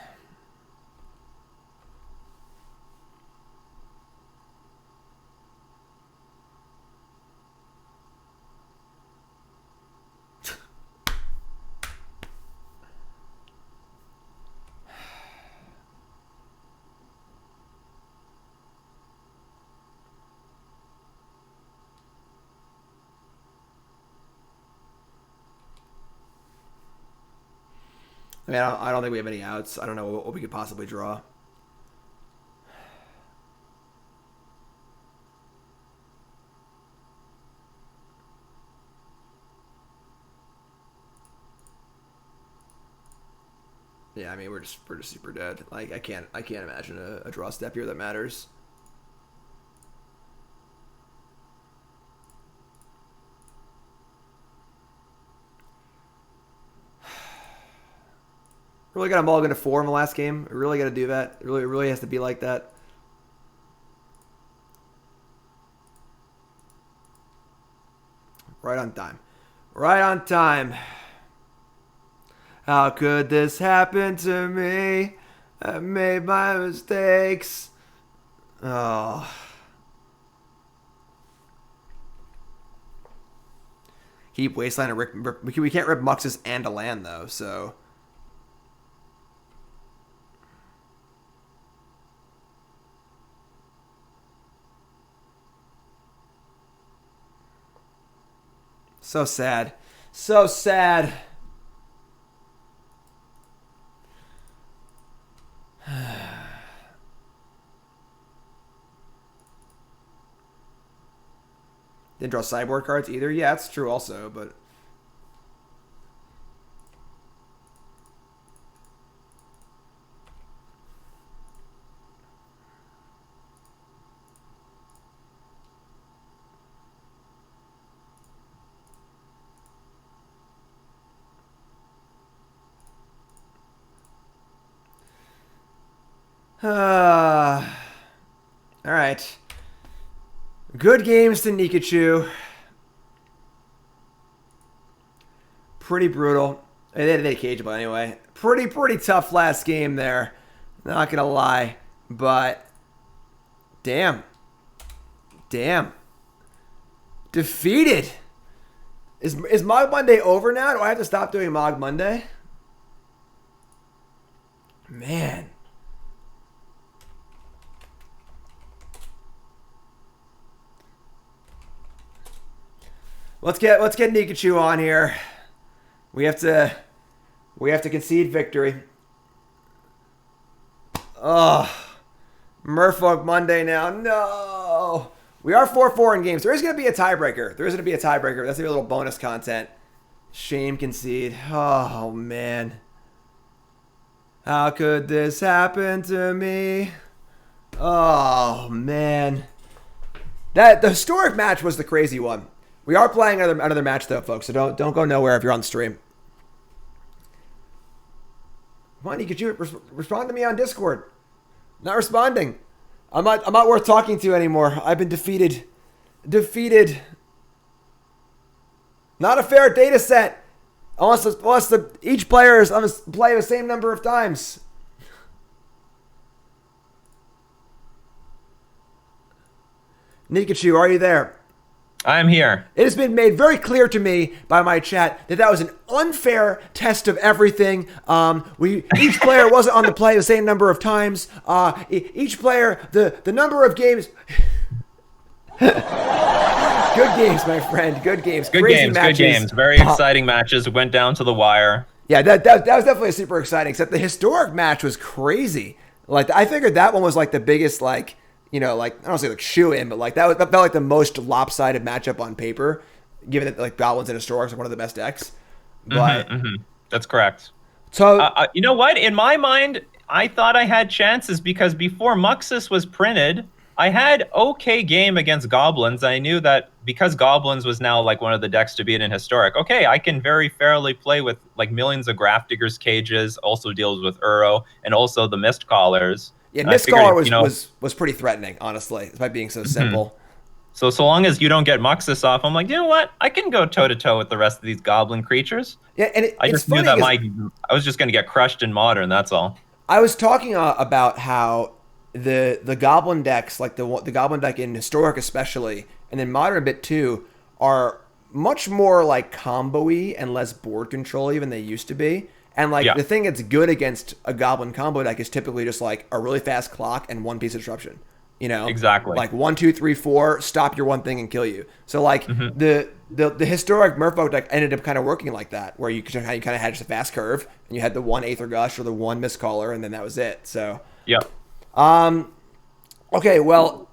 I mean, I don't think we have any outs. I don't know what we could possibly draw. Yeah, I mean we're just super dead. Like I can't imagine a draw step here that matters. Really got a mulligan to 4 in the last game. We really got to do that. It really has to be like that. Right on time. Right on time. How could this happen to me? I made my mistakes. Oh. Keep Wasteland and rip. We can't rip Muxus and a land, though, so... So sad. So sad. Didn't draw sideboard cards either. Yeah, that's true also, but... All right. Good games to Nikachu. Pretty brutal. They did cageable anyway. Pretty tough last game there. Not gonna lie, but damn. Defeated. Is Mogg Monday over now? Do I have to stop doing Mogg Monday? Man. Let's get Nikachu on here. We have to concede victory. Oh, Merfolk Monday now. No, we are 4-4 in games. There is going to be a tiebreaker. That's going to be a little bonus content. Shame concede. Oh man, how could this happen to me? Oh man, the historic match was the crazy one. We are playing another match though, folks, so don't go nowhere if you're on the stream. Money, could you respond to me on Discord? Not responding. I'm not worth talking to anymore. I've been defeated. Not a fair data set. Unless each player is on play the same number of times. Nikachu, are you there? I'm here. It has been made very clear to me by my chat that was an unfair test of everything. Each player wasn't on the play the same number of times. Each player, the number of games. Good games, my friend. Good games. Good games. Very exciting matches. Went down to the wire. Yeah, that was definitely super exciting. Except the historic match was crazy. Like I figured that one was like the biggest like. You know, like I don't say like shoe in, but like that felt like the most lopsided matchup on paper, given that like Goblins and Historics are one of the best decks. But That's correct. So you know what? In my mind, I thought I had chances because before Muxus was printed, I had okay game against Goblins. I knew that because Goblins was now like one of the decks to beat in Historic. Okay, I can very fairly play with like millions of Grafdigger's Cages, also deals with Uro, and also the Mist Callers. Yeah, Mistcaller was pretty threatening, honestly, by being so simple. So long as you don't get Muxus off, I'm like, you know what? I can go toe-to-toe with the rest of these goblin creatures. Yeah, and I just knew that I was just going to get crushed in Modern, that's all. I was talking about how the Goblin decks, like the Goblin deck in Historic especially, and then Modern a bit too, are much more like combo-y and less board control-y than they used to be. And like the thing that's good against a Goblin combo deck is typically just like a really fast clock and one piece of disruption. You know, Exactly. like 1, 2, 3, 4, stop your one thing and kill you. So like the historic Merfolk deck ended up kind of working like that, where you kind of had just a fast curve and you had the 1 Aether Gush or the 1 Mistcaller, and then that was it. So yeah. Okay, well,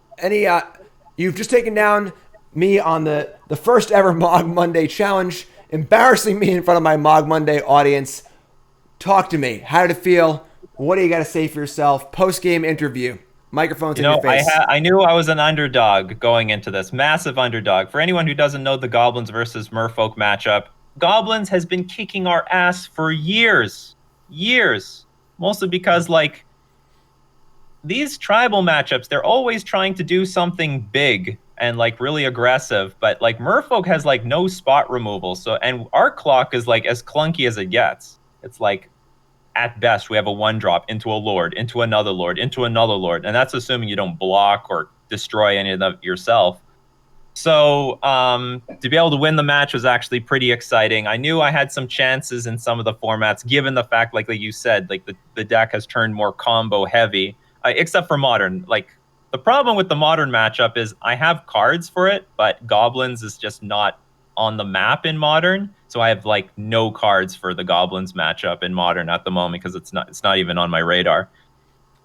you've just taken down me on the first ever Mogg Monday challenge, embarrassing me in front of my Mogg Monday audience. Talk to me. How did it feel? What do you got to say for yourself? Post-game interview. Microphone's in your face. I knew I was an underdog going into this. Massive underdog. For anyone who doesn't know the Goblins versus Merfolk matchup, Goblins has been kicking our ass for years. Years. Mostly because, like, these tribal matchups, they're always trying to do something big and, like, really aggressive. But, like, Merfolk has, like, no spot removal. And our clock is, like, as clunky as it gets. It's, like, at best, we have a 1-drop into a Lord, into another Lord, into another Lord. And that's assuming you don't block or destroy any of them yourself. So to be able to win the match was actually pretty exciting. I knew I had some chances in some of the formats, given the fact, like you said, like the deck has turned more combo heavy, except for Modern. Like, the problem with the Modern matchup is I have cards for it, but Goblins is just not on the map in Modern. So I have, like, no cards for the Goblins matchup in Modern at the moment because it's not even on my radar.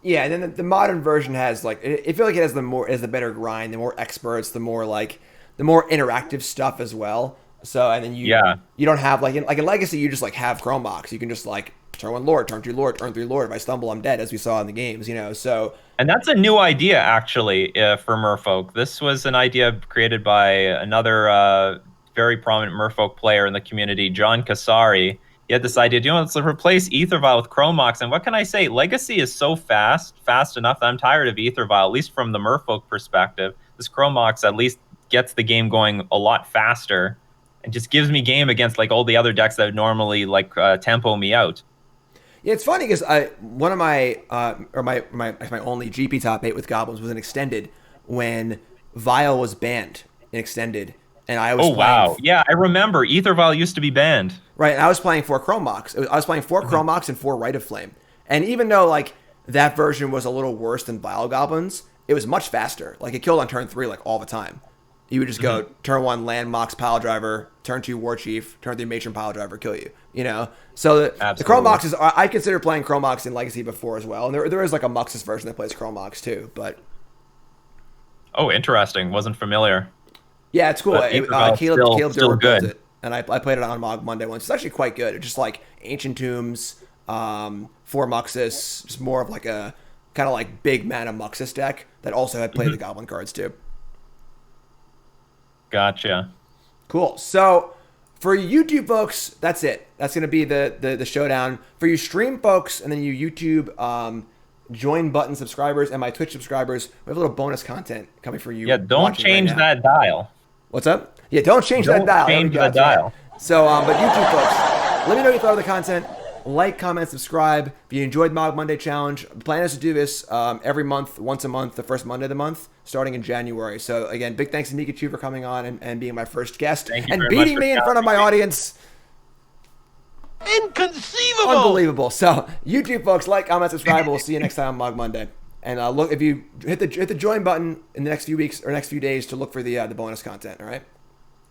Yeah, and then the Modern version has, like, I feel like it has the better grind, the more experts, the more interactive stuff as well. So, and then you don't have, like in Legacy, you just, like, have Chrome Box. You can just, like, turn 1 Lord, turn 2 Lord, turn 3 Lord. If I stumble, I'm dead, as we saw in the games, you know. So, and that's a new idea, actually, for Merfolk. This was an idea created by another very prominent Merfolk player in the community, John Kasari. He had this idea, let's replace Aether Vial with Chrome Mox. And what can I say? Legacy is so fast enough that I'm tired of Aether Vial, at least from the Merfolk perspective. This Chrome Mox at least gets the game going a lot faster and just gives me game against, like, all the other decks that would normally, like, tempo me out. Yeah, it's funny because one of my only GP top 8 with Goblins was an Extended when Vial was banned in Extended. And I was wow. Yeah, I remember. Aether Vial used to be banned. Right, and I was playing 4 Chrome Mox. I was playing 4 Chrome Mox and 4 Rite of Flame. And even though, like, that version was a little worse than Vial Goblins, it was much faster. Like, it killed on turn 3, like, all the time. You would just go turn 1 Land Mox Pile Driver, turn 2 War Chief, turn 3 Matron Pile Driver, kill you. You know? So the Chrome Mox I consider playing Chrome Mox in Legacy before as well. And there is, like, a Muxus version that plays Chrome Mox too, but... Oh, interesting. Wasn't familiar. Yeah, it's cool. Caleb still good. Built it, and I played it on Mogg Monday once. It's actually quite good. It's just like Ancient Tombs, 4 Muxus, just more of like a kind of like big mana Muxus deck that also had played the Goblin cards too. Gotcha. Cool. So for you YouTube folks, that's it. That's going to be the showdown. For you stream folks and then you YouTube join button subscribers and my Twitch subscribers, we have a little bonus content coming for you. Yeah, don't change that dial. What's up? Yeah, don't change that dial. Change the dial. So, but YouTube folks, let me know what you thought of the content. Like, comment, subscribe. If you enjoyed Mogg Monday Challenge, the plan is to do this every month, once a month, the first Monday of the month, starting in January. So, again, big thanks to Nikachu for coming on and being my first guest and beating me in front of my audience. Inconceivable! Unbelievable. So, YouTube folks, like, comment, subscribe. We'll see you next time on Mogg Monday. And look, if you hit the join button in the next few weeks or next few days to look for the bonus content. All right.